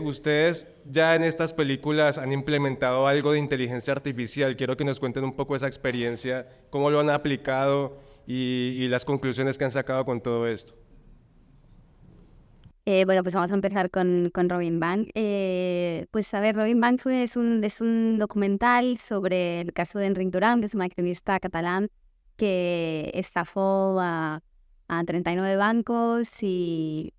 ustedes ya en estas películas han implementado algo de inteligencia artificial. Quiero que nos cuenten un poco esa experiencia, cómo lo han aplicado y las conclusiones que han sacado con todo esto. Bueno, pues vamos a empezar con Robin Bank. Pues a ver, Robin Bank es un documental sobre el caso de Enric Duran, que es un activista catalán que estafó a 39 bancos y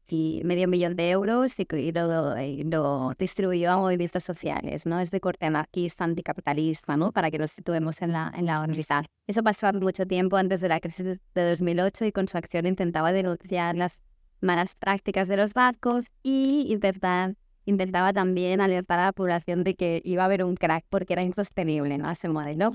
medio millón de euros y lo distribuyó a movimientos sociales, ¿no? Es de corte anarquista, anticapitalista, ¿no? Para que nos situemos en la órbita. Eso pasó hace mucho tiempo antes de la crisis de 2008 y con su acción intentaba denunciar las malas prácticas de los bancos y intentaba también alertar a la población de que iba a haber un crack porque era insostenible, ¿no? Ese modelo.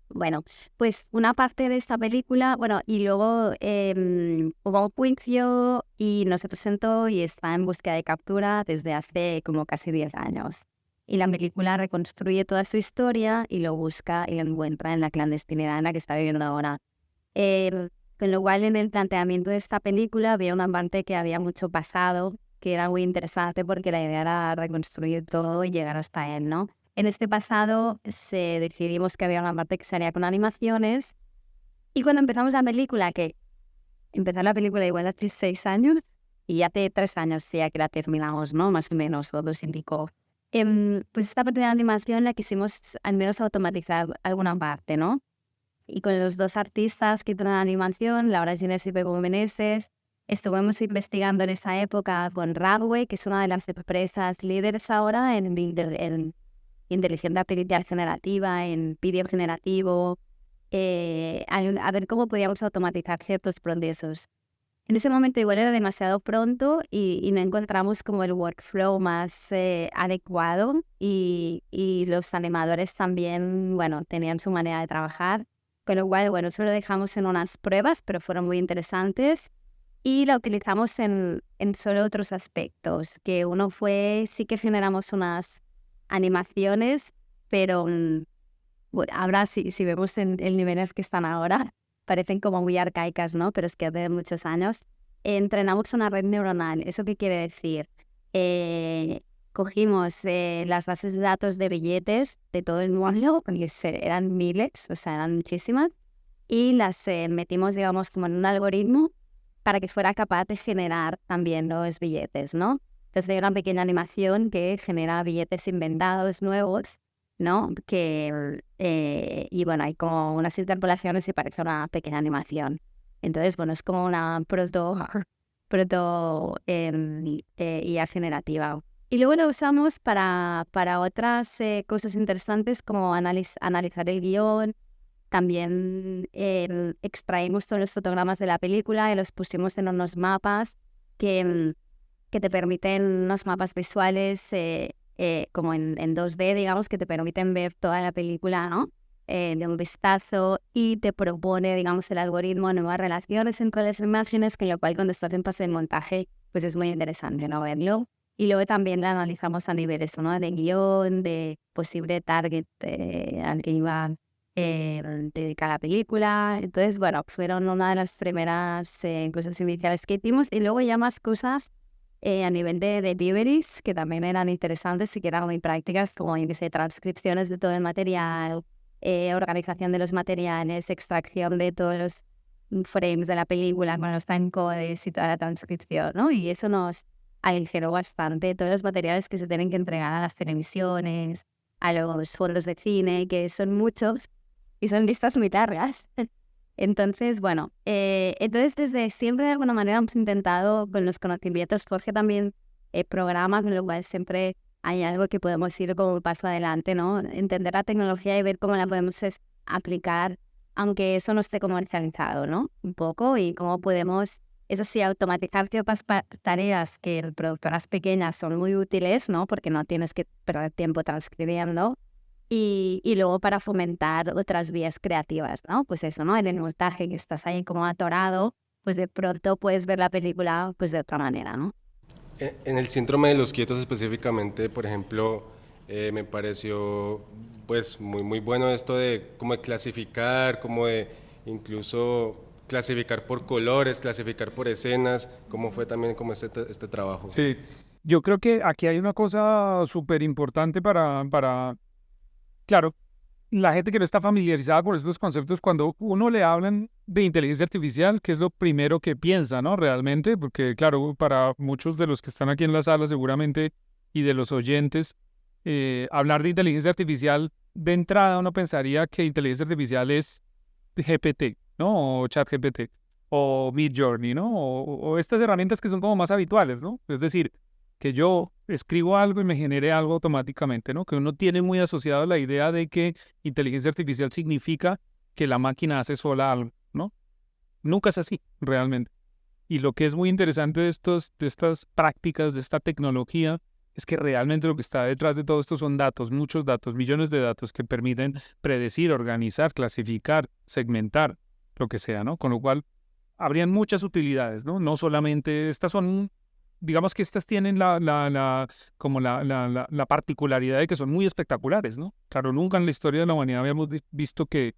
Bueno, pues una parte de esta película, bueno, y luego hubo un juicio y no se presentó y está en búsqueda de captura desde hace como casi 10 años. Y la película reconstruye toda su historia y lo busca y lo encuentra en la clandestinidad en la que está viviendo ahora. Con lo cual, en el planteamiento de esta película había una parte que había mucho pasado, que era muy interesante porque la idea era reconstruir todo y llegar hasta él, ¿no? En este pasado decidimos que había una parte que se haría con animaciones y cuando empezamos la película, que empezó la película igual hace 6 años y hace 3 años ya que la terminamos, ¿no? Más o menos, o 2 y pico. Pues esta parte de la animación la quisimos al menos automatizar alguna parte, ¿no? Y con los 2 artistas que hicieron la animación, Laura Gines y Pepo Meneses, estuvimos investigando en esa época con Radway, que es una de las empresas líderes ahora en inteligencia artificial generativa, en vídeo generativo, a ver cómo podíamos automatizar ciertos procesos. En ese momento igual era demasiado pronto y no encontramos como el workflow más adecuado y los animadores también, bueno, tenían su manera de trabajar. Con lo cual, bueno, eso lo dejamos en unas pruebas, pero fueron muy interesantes. Y la utilizamos en solo otros aspectos, que uno fue, sí que generamos unas animaciones, pero bueno, ahora si vemos en el nivel en el que están ahora, parecen como muy arcaicas, ¿no? Pero es que hace muchos años entrenamos una red neuronal. ¿Eso qué quiere decir? Cogimos las bases de datos de billetes de todo el mundo, porque eran miles, o sea, eran muchísimas, y las metimos, digamos, como en un algoritmo para que fuera capaz de generar también los billetes, ¿no? Entonces hay una pequeña animación que genera billetes inventados nuevos, ¿no? Y bueno, hay como unas interpolaciones y parece una pequeña animación. Entonces, bueno, es como una proto IA generativa. Y luego lo usamos para otras cosas interesantes como analizar el guión. También extraímos todos los fotogramas de la película y los pusimos en unos mapas que te permiten, unos mapas visuales como en 2D, digamos, que te permiten ver toda la película, ¿no? De un vistazo y te propone, digamos, el algoritmo nuevas relaciones entre las imágenes, con lo cual cuando estás en fase de montaje, pues es muy interesante, ¿no? Verlo. Y luego también la analizamos a niveles, ¿no? De guión, de posible target al que iba dedicar la película. Entonces, bueno, fueron una de las primeras cosas iniciales que hicimos. Y luego ya más cosas a nivel de deliveries, que también eran interesantes y que eran muy prácticas, como, yo qué sé, transcripciones de todo el material, organización de los materiales, extracción de todos los frames de la película con los timecodes y toda la transcripción, ¿no? Y eso nos aligeró bastante todos los materiales que se tienen que entregar a las televisiones, a los fondos de cine, que son muchos y son listas muy largas. Entonces, bueno, entonces desde siempre de alguna manera hemos intentado con los conocimientos, Jorge también programa, con lo cual siempre hay algo que podemos ir como un paso adelante, ¿no? Entender la tecnología y ver cómo la podemos aplicar, aunque eso no esté comercializado, ¿no? Un poco, y cómo podemos, eso sí, automatizar ciertas tareas que en productoras pequeñas son muy útiles, ¿no? Porque no tienes que perder tiempo transcribiendo. Y luego para fomentar otras vías creativas, ¿no? Pues eso, ¿no? En el montaje, que estás ahí como atorado, pues de pronto puedes ver la película pues de otra manera, ¿no? En el síndrome de los quietos específicamente, por ejemplo, me pareció pues muy bueno esto de como de clasificar, como de incluso clasificar por colores, clasificar por escenas. ¿Cómo fue también como este trabajo? Sí, yo creo que aquí hay una cosa súper importante para, claro, la gente que no está familiarizada con estos conceptos, cuando uno le hablan de inteligencia artificial, ¿qué es lo primero que piensa, ¿no? Realmente, porque claro, para muchos de los que están aquí en la sala seguramente y de los oyentes, hablar de inteligencia artificial, de entrada uno pensaría que inteligencia artificial es GPT, ¿no? O ChatGPT, o Midjourney, ¿no? O estas herramientas que son como más habituales, ¿no? Es decir, que yo escribo algo y me genere algo automáticamente, ¿no? Que uno tiene muy asociado la idea de que inteligencia artificial significa que la máquina hace sola algo, ¿no? Nunca es así, realmente. Y lo que es muy interesante de estas prácticas, de esta tecnología, es que realmente lo que está detrás de todo esto son datos, muchos datos, millones de datos que permiten predecir, organizar, clasificar, segmentar, lo que sea, ¿no? Con lo cual, habrían muchas utilidades, ¿no? No solamente, estas son, digamos que estas tienen la particularidad de que son muy espectaculares, ¿no? Claro, nunca en la historia de la humanidad habíamos visto que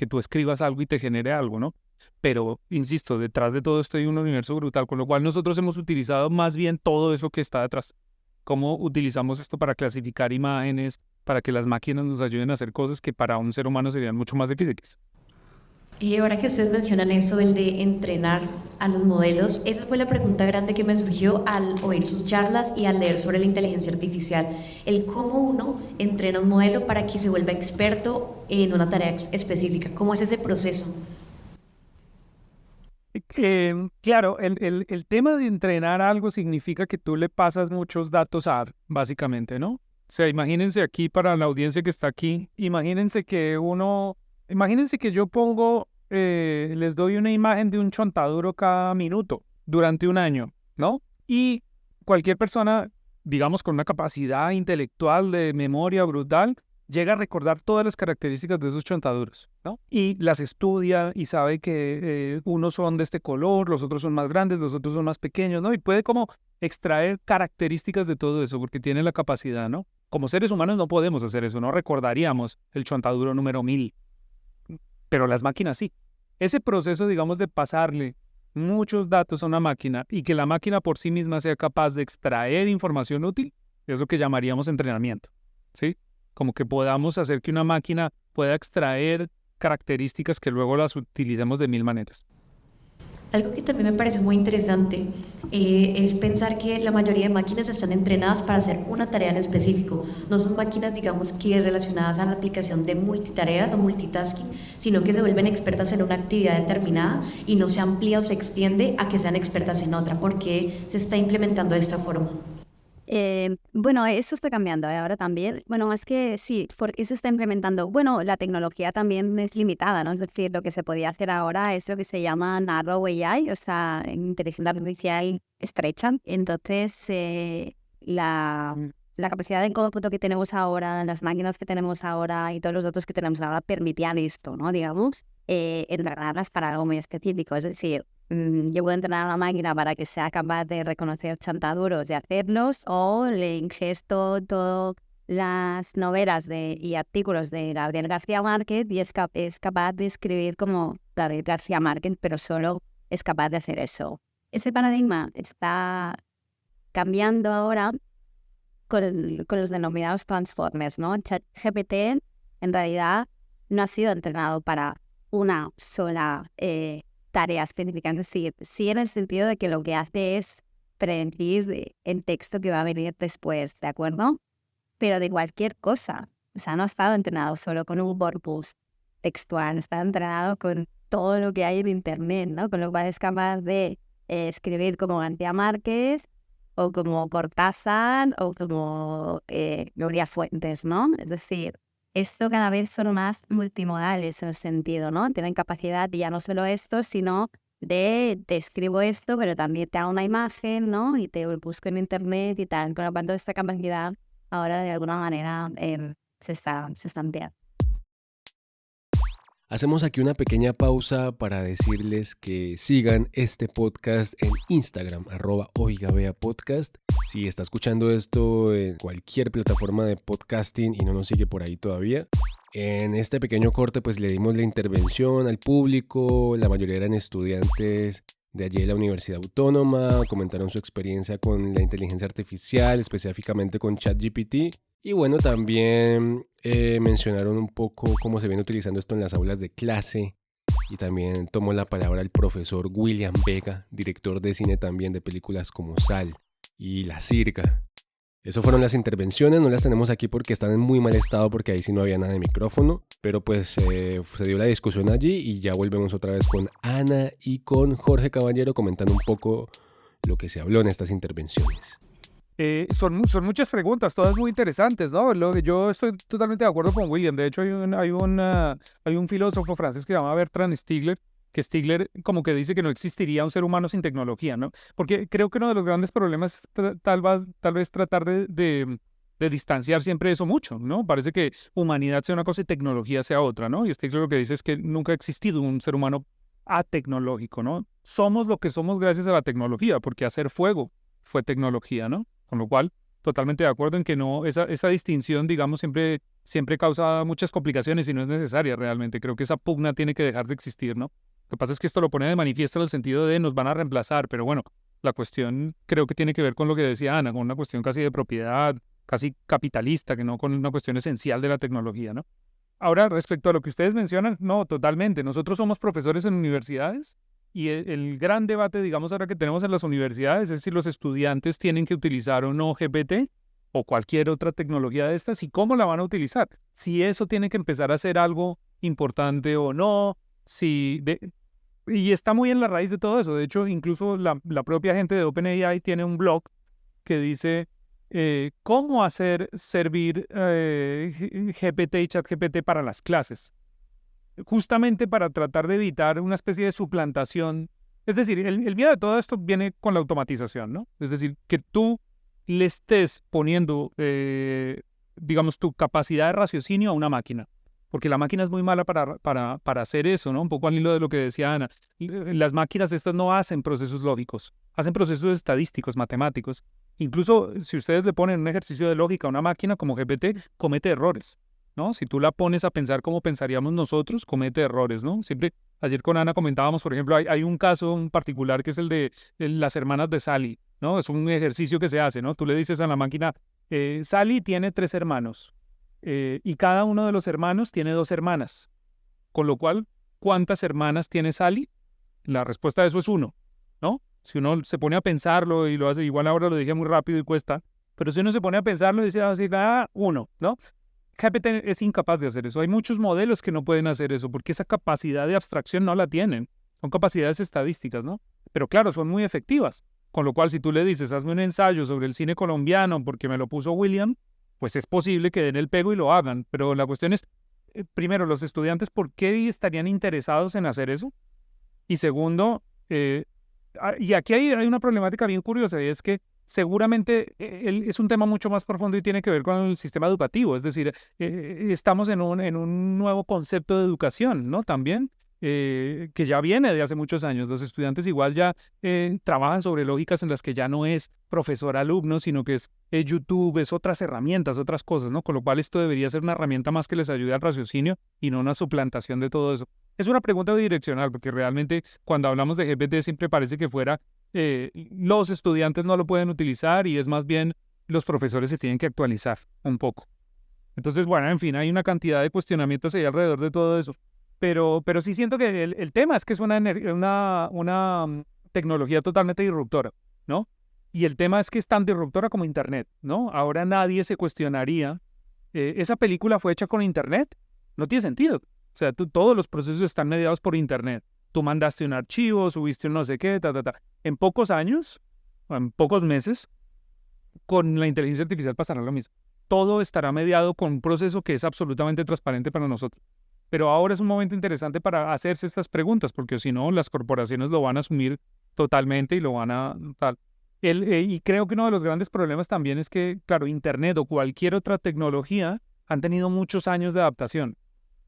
tú escribas algo y te genere algo, ¿no? Pero, insisto, detrás de todo esto hay un universo brutal, con lo cual nosotros hemos utilizado más bien todo eso que está detrás. Cómo utilizamos esto para clasificar imágenes, para que las máquinas nos ayuden a hacer cosas que para un ser humano serían mucho más difíciles. Y ahora que ustedes mencionan eso, el de entrenar a los modelos, esa fue la pregunta grande que me surgió al oír sus charlas y al leer sobre la inteligencia artificial. El cómo uno entrena un modelo para que se vuelva experto en una tarea específica. ¿Cómo es ese proceso? Claro, el tema de entrenar algo significa que tú le pasas muchos datos a R, básicamente, ¿no? O sea, imagínense aquí para la audiencia que está aquí, imagínense que yo pongo, les doy una imagen de un chontaduro cada minuto durante un año, ¿no? Y cualquier persona, digamos, con una capacidad intelectual de memoria brutal, llega a recordar todas las características de esos chontaduros, ¿no? Y las estudia y sabe que unos son de este color, los otros son más grandes, los otros son más pequeños, ¿no? Y puede como extraer características de todo eso porque tiene la capacidad, ¿no? Como seres humanos no podemos hacer eso, no recordaríamos el chontaduro número 1000, pero las máquinas sí. Ese proceso, digamos, de pasarle muchos datos a una máquina y que la máquina por sí misma sea capaz de extraer información útil, es lo que llamaríamos entrenamiento, ¿sí? Como que podamos hacer que una máquina pueda extraer características que luego las utilicemos de 1000 maneras. Algo que también me parece muy interesante es pensar que la mayoría de máquinas están entrenadas para hacer una tarea en específico. No son máquinas, digamos, que relacionadas a la aplicación de multitarea o multitasking, sino que se vuelven expertas en una actividad determinada y no se amplía o se extiende a que sean expertas en otra. ¿Por qué se está implementando de esta forma? Bueno, eso está cambiando ahora también. Bueno, es que sí, porque se está implementando. Bueno, la tecnología también es limitada, ¿no? Es decir, lo que se podía hacer ahora es lo que se llama narrow AI, o sea, inteligencia artificial estrecha. Entonces, la capacidad de cómputo que tenemos ahora, las máquinas que tenemos ahora y todos los datos que tenemos ahora permitían esto, ¿no? Digamos, entrenarlas para algo muy específico. Es decir, yo puedo entrenar a la máquina para que sea capaz de reconocer chantaduros y hacerlos, o le ingesto todas las novelas y artículos de Gabriel García Márquez y es capaz de escribir como Gabriel García Márquez, pero solo es capaz de hacer eso. Ese paradigma está cambiando ahora con los denominados transformers, ¿no? ChatGPT en realidad no ha sido entrenado para una sola tarea específica, es decir, sí en el sentido de que lo que hace es predecir el texto que va a venir después, ¿de acuerdo? Pero de cualquier cosa, o sea, no ha estado entrenado solo con un corpus textual, está entrenado con todo lo que hay en internet, ¿no? Con lo cual es capaz de escribir como García Márquez o como Cortázar o como Gloria Fuentes, ¿no? Es decir, esto cada vez son más multimodales en el sentido, ¿no? Tienen capacidad ya no solo esto, sino de te escribo esto, pero también te hago una imagen, ¿no? Y te busco en internet y tal. Con lo cual, toda esta capacidad ahora de alguna manera se está ampliando. Hacemos aquí una pequeña pausa para decirles que sigan este podcast en Instagram, @oigaveapodcast. Si está escuchando esto en cualquier plataforma de podcasting y no nos sigue por ahí todavía, en este pequeño corte pues le dimos la intervención al público. La mayoría eran estudiantes de allí de la Universidad Autónoma, comentaron su experiencia con la inteligencia artificial, específicamente con ChatGPT. Y bueno, también mencionaron un poco cómo se viene utilizando esto en las aulas de clase Y también tomó la palabra el profesor William Vega, director de cine también de películas como Sal y La Circa. Eso fueron las intervenciones, no las tenemos aquí porque están en muy mal estado porque ahí sí no había nada de micrófono, pero pues se dio la discusión allí y ya volvemos otra vez con Ana y con Jorge Caballero comentando un poco lo que se habló en estas intervenciones. Son muchas preguntas, todas muy interesantes, ¿no? Yo estoy totalmente de acuerdo con William. De hecho, hay un filósofo francés que se llama Bertrand Stiegler, que Stiegler como que dice que no existiría un ser humano sin tecnología, ¿no? Porque creo que uno de los grandes problemas es tal vez tratar de distanciar siempre eso mucho, ¿no? Parece que humanidad sea una cosa y tecnología sea otra, ¿no? Y Stiegler lo que dice es que nunca ha existido un ser humano atecnológico, ¿no? Somos lo que somos gracias a la tecnología, porque hacer fuego fue tecnología, ¿no? Con lo cual, totalmente de acuerdo en que no, esa distinción, digamos, siempre causa muchas complicaciones y no es necesaria realmente. Creo que esa pugna tiene que dejar de existir, ¿no? Lo que pasa es que esto lo pone de manifiesto en el sentido de nos van a reemplazar, pero bueno, la cuestión creo que tiene que ver con lo que decía Ana, con una cuestión casi de propiedad, casi capitalista, que no con una cuestión esencial de la tecnología, ¿no? Ahora, respecto a lo que ustedes mencionan, no, totalmente. Nosotros somos profesores en universidades. Y el gran debate, digamos, ahora que tenemos en las universidades es si los estudiantes tienen que utilizar o no GPT o cualquier otra tecnología de estas y cómo la van a utilizar. Si eso tiene que empezar a ser algo importante o no. Y está muy en la raíz de todo eso. De hecho, incluso la propia gente de OpenAI tiene un blog que dice cómo hacer servir GPT y ChatGPT para las clases. Justamente para tratar de evitar una especie de suplantación. Es decir, el miedo de todo esto viene con la automatización, ¿no? Es decir, que tú le estés poniendo, digamos, tu capacidad de raciocinio a una máquina. Porque la máquina es muy mala para hacer eso, ¿no? Un poco al hilo de lo que decía Ana. Las máquinas estas no hacen procesos lógicos, hacen procesos estadísticos, matemáticos. Incluso si ustedes le ponen un ejercicio de lógica a una máquina como GPT, comete errores, ¿no? Si tú la pones a pensar como pensaríamos nosotros, comete errores, ¿no? Siempre, ayer con Ana comentábamos, por ejemplo, hay un caso en particular que es el de las hermanas de Sally, ¿no? Es un ejercicio que se hace, ¿no? Tú le dices a la máquina, Sally tiene 3 hermanos y cada uno de los hermanos tiene 2 hermanas, con lo cual, ¿cuántas hermanas tiene Sally? La respuesta a eso es 1, ¿no? Si uno se pone a pensarlo y lo hace, igual ahora lo dije muy rápido y cuesta, pero si uno se pone a pensarlo y dice, 1, ¿no? GPT es incapaz de hacer eso. Hay muchos modelos que no pueden hacer eso porque esa capacidad de abstracción no la tienen. Son capacidades estadísticas, ¿no? Pero claro, son muy efectivas. Con lo cual, si tú le dices, hazme un ensayo sobre el cine colombiano porque me lo puso William, pues es posible que den el pego y lo hagan. Pero la cuestión es, primero, los estudiantes, ¿por qué estarían interesados en hacer eso? Y segundo, y aquí hay una problemática bien curiosa y es que seguramente es un tema mucho más profundo y tiene que ver con el sistema educativo. Es decir, estamos en un nuevo concepto de educación, ¿no? También, que ya viene de hace muchos años. Los estudiantes igual ya trabajan sobre lógicas en las que ya no es profesor-alumno, sino que es YouTube, es otras herramientas, otras cosas, ¿no? Con lo cual esto debería ser una herramienta más que les ayude al raciocinio y no una suplantación de todo eso. Es una pregunta bidireccional, porque realmente cuando hablamos de GPT siempre parece que fuera los estudiantes no lo pueden utilizar y es más bien los profesores se tienen que actualizar un poco. Entonces, bueno, en fin, hay una cantidad de cuestionamientos ahí alrededor de todo eso. Pero sí siento que el tema es que es una tecnología totalmente disruptora, ¿no? Y el tema es que es tan disruptora como Internet, ¿no? Ahora nadie se cuestionaría, ¿esa película fue hecha con Internet? No tiene sentido. O sea, todos los procesos están mediados por Internet. Tú mandaste un archivo, subiste un no sé qué, En pocos años, en pocos meses, con la inteligencia artificial pasará lo mismo. Todo estará mediado con un proceso que es absolutamente transparente para nosotros. Pero ahora es un momento interesante para hacerse estas preguntas, porque si no, las corporaciones lo van a asumir totalmente y lo van a... y creo que uno de los grandes problemas también es que, claro, Internet o cualquier otra tecnología han tenido muchos años de adaptación,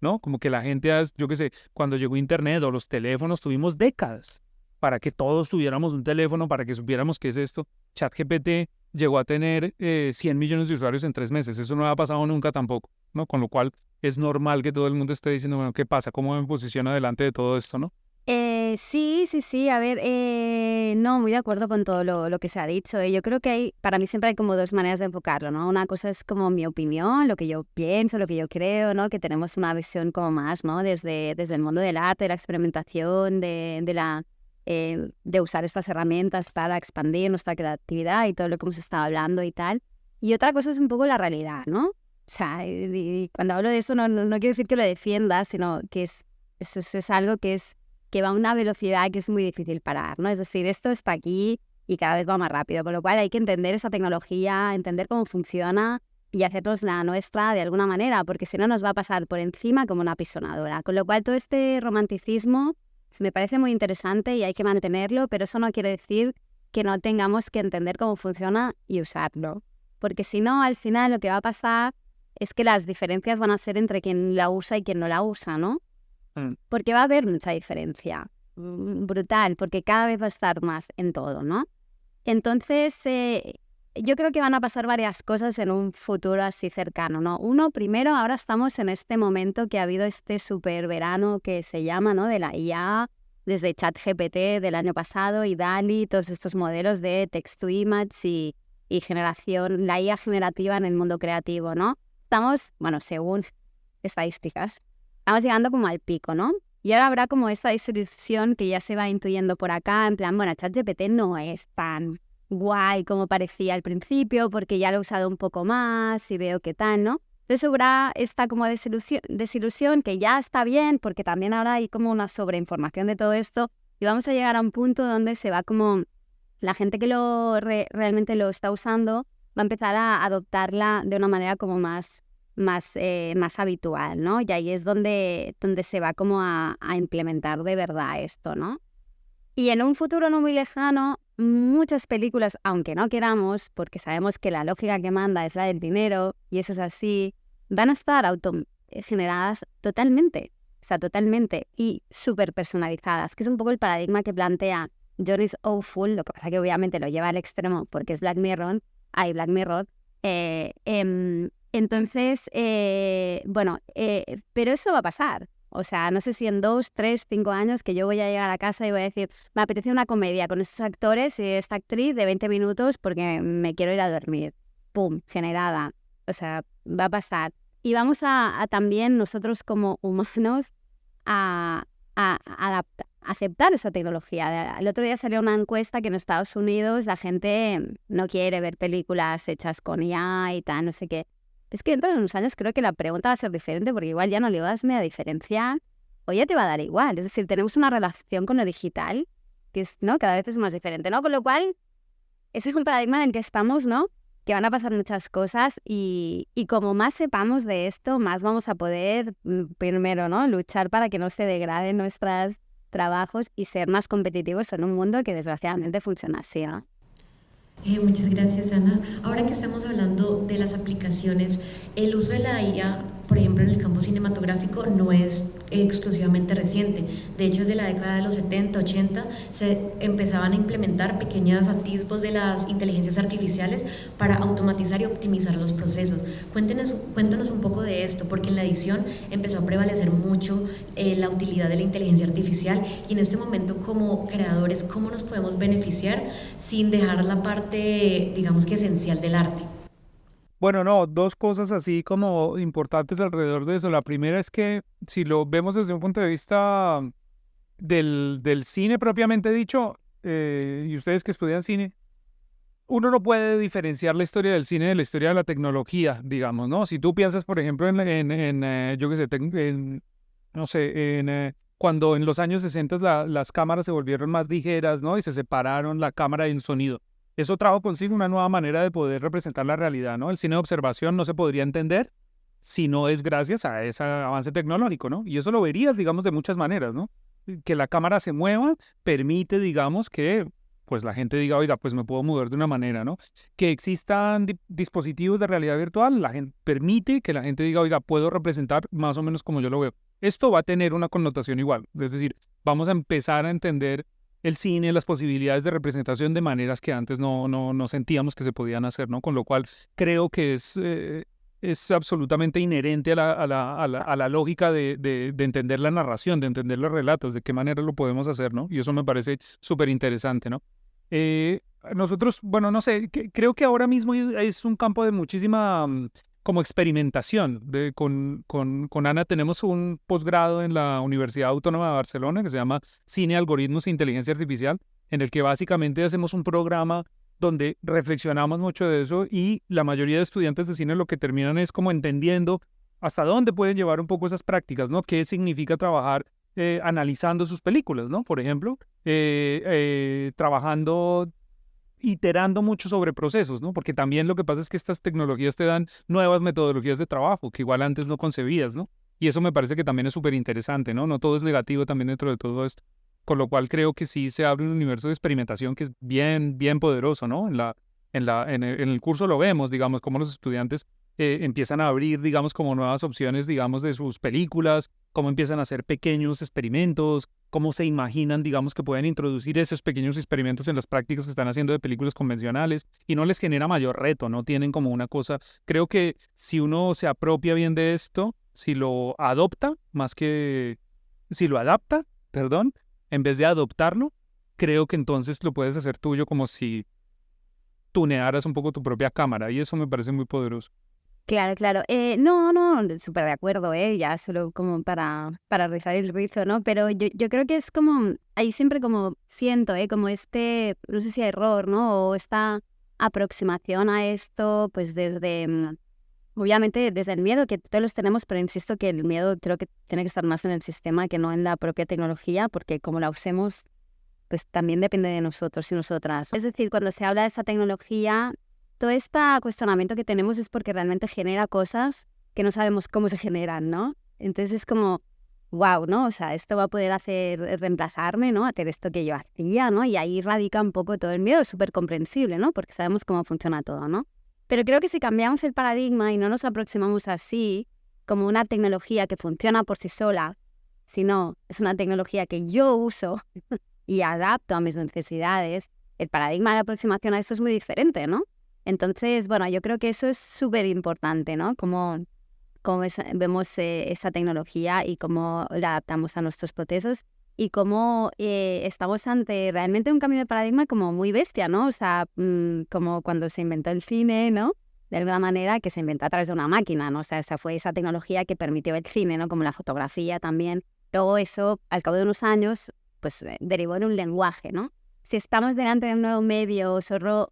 ¿no? Como que la gente, yo qué sé, cuando llegó Internet o los teléfonos, tuvimos décadas para que todos tuviéramos un teléfono, para que supiéramos qué es esto. ChatGPT llegó a tener 100 millones de usuarios en 3 meses. Eso no ha pasado nunca tampoco, ¿no? Con lo cual es normal que todo el mundo esté diciendo, bueno, ¿qué pasa? ¿Cómo me posiciono delante de todo esto, no? Sí, a ver, no, muy de acuerdo con todo lo que se ha dicho. Yo creo que para mí siempre hay como dos maneras de enfocarlo, ¿no? Una cosa es como mi opinión, lo que yo pienso, lo que yo creo, ¿no? Que tenemos una visión como más, ¿no? Desde el mundo del arte, de la experimentación, de usar estas herramientas para expandir nuestra creatividad y todo lo que hemos estado hablando y tal. Y otra cosa es un poco la realidad, ¿no? O sea, y cuando hablo de eso no quiero decir que lo defienda, sino que es algo que va a una velocidad que es muy difícil parar, ¿no? Es decir, esto está aquí y cada vez va más rápido, con lo cual hay que entender esa tecnología, entender cómo funciona y hacernos la nuestra de alguna manera, porque si no nos va a pasar por encima como una pisonadora. Con lo cual todo este romanticismo me parece muy interesante y hay que mantenerlo, pero eso no quiere decir que no tengamos que entender cómo funciona y usarlo, porque si no, al final lo que va a pasar es que las diferencias van a ser entre quien la usa y quien no la usa, ¿no? Porque va a haber mucha diferencia, brutal, porque cada vez va a estar más en todo, ¿no? Entonces, yo creo que van a pasar varias cosas en un futuro así cercano, ¿no? Uno, primero, ahora estamos en este momento que ha habido este super verano que se llama, ¿no? De la IA, desde ChatGPT del año pasado y DALL-E, todos estos modelos de text-to-image y generación, la IA generativa en el mundo creativo, ¿no? Estamos, bueno, según estadísticas, estamos llegando como al pico, ¿no? Y ahora habrá como esta distribución que ya se va intuyendo por acá, en plan, bueno, ChatGPT no es tan guay como parecía al principio, porque ya lo he usado un poco más y veo qué tal, ¿no? Entonces habrá esta como desilusión que ya está bien, porque también ahora hay como una sobreinformación de todo esto y vamos a llegar a un punto donde se va como la gente que realmente lo está usando va a empezar a adoptarla de una manera como más habitual, ¿no? Y ahí es donde se va como a implementar de verdad esto, ¿no? Y en un futuro no muy lejano, muchas películas, aunque no queramos, porque sabemos que la lógica que manda es la del dinero, y eso es así, van a estar generadas totalmente, o sea, totalmente, y súper personalizadas, que es un poco el paradigma que plantea John is Awful, lo que pasa que obviamente lo lleva al extremo porque es Black Mirror. Entonces, pero eso va a pasar. O sea, no sé si en 2, 3, 5 años que yo voy a llegar a casa y voy a decir, me apetece una comedia con estos actores y esta actriz de 20 minutos porque me quiero ir a dormir. ¡Pum! Generada. O sea, va a pasar. Y vamos a también nosotros como humanos a aceptar esa tecnología. El otro día salió una encuesta que en Estados Unidos la gente no quiere ver películas hechas con IA y tal, no sé qué. Es que dentro de unos años creo que la pregunta va a ser diferente porque igual ya no le vas ni a diferenciar o ya te va a dar igual. Es decir, tenemos una relación con lo digital que es, ¿no? Cada vez es más diferente, ¿no? Con lo cual, ese es un paradigma en el que estamos, ¿no? Que van a pasar muchas cosas y como más sepamos de esto, más vamos a poder, primero, ¿no? Luchar para que no se degraden nuestros trabajos y ser más competitivos en un mundo que desgraciadamente funciona así, ¿no? Muchas gracias, Ana. Ahora que estamos hablando de las aplicaciones, el uso de la IA, por ejemplo, en el campo cinematográfico no es exclusivamente reciente. De hecho, desde la década de los 70, 80 se empezaban a implementar pequeños atisbos de las inteligencias artificiales para automatizar y optimizar los procesos. Cuéntanos un poco de esto, porque en la edición empezó a prevalecer mucho la utilidad de la inteligencia artificial y en este momento como creadores, ¿cómo nos podemos beneficiar sin dejar la parte, digamos que esencial del arte? Bueno, no, dos cosas así como importantes alrededor de eso. La primera es que si lo vemos desde un punto de vista del cine propiamente dicho, y ustedes que estudian cine, uno no puede diferenciar la historia del cine de la historia de la tecnología, digamos, ¿no? Si tú piensas, por ejemplo, yo qué sé, no sé, cuando en los años 60 las cámaras se volvieron más ligeras, ¿no? Y se separaron la cámara y el sonido. Eso trajo consigo una nueva manera de poder representar la realidad, ¿no? El cine de observación no se podría entender si no es gracias a ese avance tecnológico, ¿no? Y eso lo verías, digamos, de muchas maneras, ¿no? Que la cámara se mueva permite, digamos, que pues la gente diga, oiga, pues me puedo mover de una manera, ¿no? Que existan dispositivos de realidad virtual, la gente permite que la gente diga, oiga, puedo representar más o menos como yo lo veo. Esto va a tener una connotación igual, es decir, vamos a empezar a entender el cine, las posibilidades de representación de maneras que antes no sentíamos que se podían hacer, ¿no? Con lo cual creo que es es absolutamente inherente a la lógica de entender la narración, de entender los relatos, de qué manera lo podemos hacer, ¿no? Y eso me parece súper interesante, ¿no? Nosotros, bueno, no sé, creo que ahora mismo es un campo de muchísima como experimentación. Con Ana tenemos un posgrado en la Universidad Autónoma de Barcelona que se llama Cine, Algoritmos e Inteligencia Artificial, en el que básicamente hacemos un programa donde reflexionamos mucho de eso y la mayoría de estudiantes de cine lo que terminan es como entendiendo hasta dónde pueden llevar un poco esas prácticas, ¿no? ¿Qué significa trabajar analizando sus películas, ¿no? Por ejemplo, trabajando, iterando mucho sobre procesos, ¿no? Porque también lo que pasa es que estas tecnologías te dan nuevas metodologías de trabajo que igual antes no concebías, ¿no? Y eso me parece que también es súper interesante, ¿no? No todo es negativo también dentro de todo esto. Con lo cual creo que sí se abre un universo de experimentación que es bien, bien poderoso, ¿no? En el curso lo vemos, digamos, cómo los estudiantes empiezan a abrir, digamos, como nuevas opciones, digamos, de sus películas, cómo empiezan a hacer pequeños experimentos, cómo se imaginan, digamos, que pueden introducir esos pequeños experimentos en las prácticas que están haciendo de películas convencionales y no les genera mayor reto, no tienen como una cosa. Creo que si uno se apropia bien de esto, si lo adopta, más que si lo adapta, perdón, en vez de adoptarlo, creo que entonces lo puedes hacer tuyo como si tunearas un poco tu propia cámara y eso me parece muy poderoso. Claro, claro. No, súper de acuerdo, ya solo como para rizar el rizo, ¿no? Pero yo creo que es como, ahí siempre como siento, como no sé si error, ¿no? O esta aproximación a esto, pues desde, obviamente desde el miedo, que todos los tenemos, pero insisto que el miedo creo que tiene que estar más en el sistema que no en la propia tecnología, porque como la usemos, pues también depende de nosotros y nosotras. Es decir, cuando se habla de esa tecnología, todo este cuestionamiento que tenemos es porque realmente genera cosas que no sabemos cómo se generan, ¿no? Entonces es como, wow, ¿no? O sea, esto va a poder reemplazarme, ¿no? Hacer esto que yo hacía, ¿no? Y ahí radica un poco todo el miedo, es súper comprensible, ¿no? Porque sabemos cómo funciona todo, ¿no? Pero creo que si cambiamos el paradigma y no nos aproximamos así, como una tecnología que funciona por sí sola, sino es una tecnología que yo uso y adapto a mis necesidades, el paradigma de la aproximación a eso es muy diferente, ¿no? Entonces, bueno, yo creo que eso es súper importante, ¿no? Cómo vemos esa tecnología y cómo la adaptamos a nuestros procesos y cómo estamos ante realmente un cambio de paradigma como muy bestia, ¿no? O sea, como cuando se inventó el cine, ¿no? De alguna manera que se inventó a través de una máquina, ¿no? O sea, fue esa tecnología que permitió el cine, ¿no? Como la fotografía también. Luego eso, al cabo de unos años, pues derivó en un lenguaje, ¿no? Si estamos delante de un nuevo medio o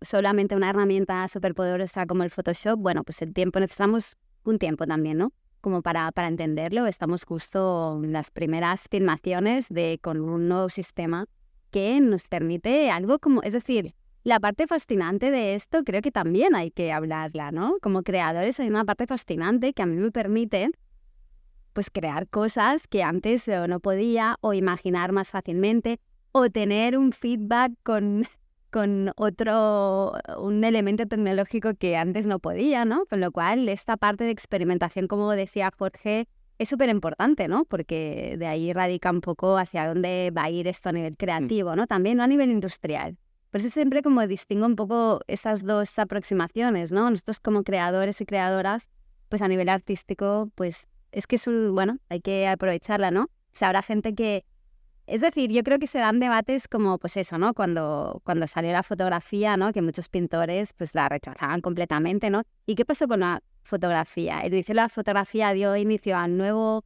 solamente una herramienta superpoderosa como el Photoshop, bueno, pues necesitamos un tiempo también, ¿no? Como para entenderlo, estamos justo en las primeras filmaciones con un nuevo sistema que nos permite algo como, es decir, la parte fascinante de esto creo que también hay que hablarla, ¿no? Como creadores hay una parte fascinante que a mí me permite pues crear cosas que antes no podía o imaginar más fácilmente o tener un feedback con un elemento tecnológico que antes no podía, ¿no? Con lo cual, esta parte de experimentación, como decía Jorge, es súper importante, ¿no? Porque de ahí radica un poco hacia dónde va a ir esto a nivel creativo, ¿no? También a nivel industrial. Por eso siempre como distingo un poco esas dos aproximaciones, ¿no? Nosotros como creadores y creadoras, pues a nivel artístico, pues es que bueno, hay que aprovecharla, ¿no? O sea, habrá gente que... Es decir, yo creo que se dan debates como, pues eso, ¿no? Cuando salió la fotografía, ¿no? Que muchos pintores, pues la rechazaban completamente, ¿no? ¿Y qué pasó con la fotografía? El inicio de la fotografía dio inicio a nuevo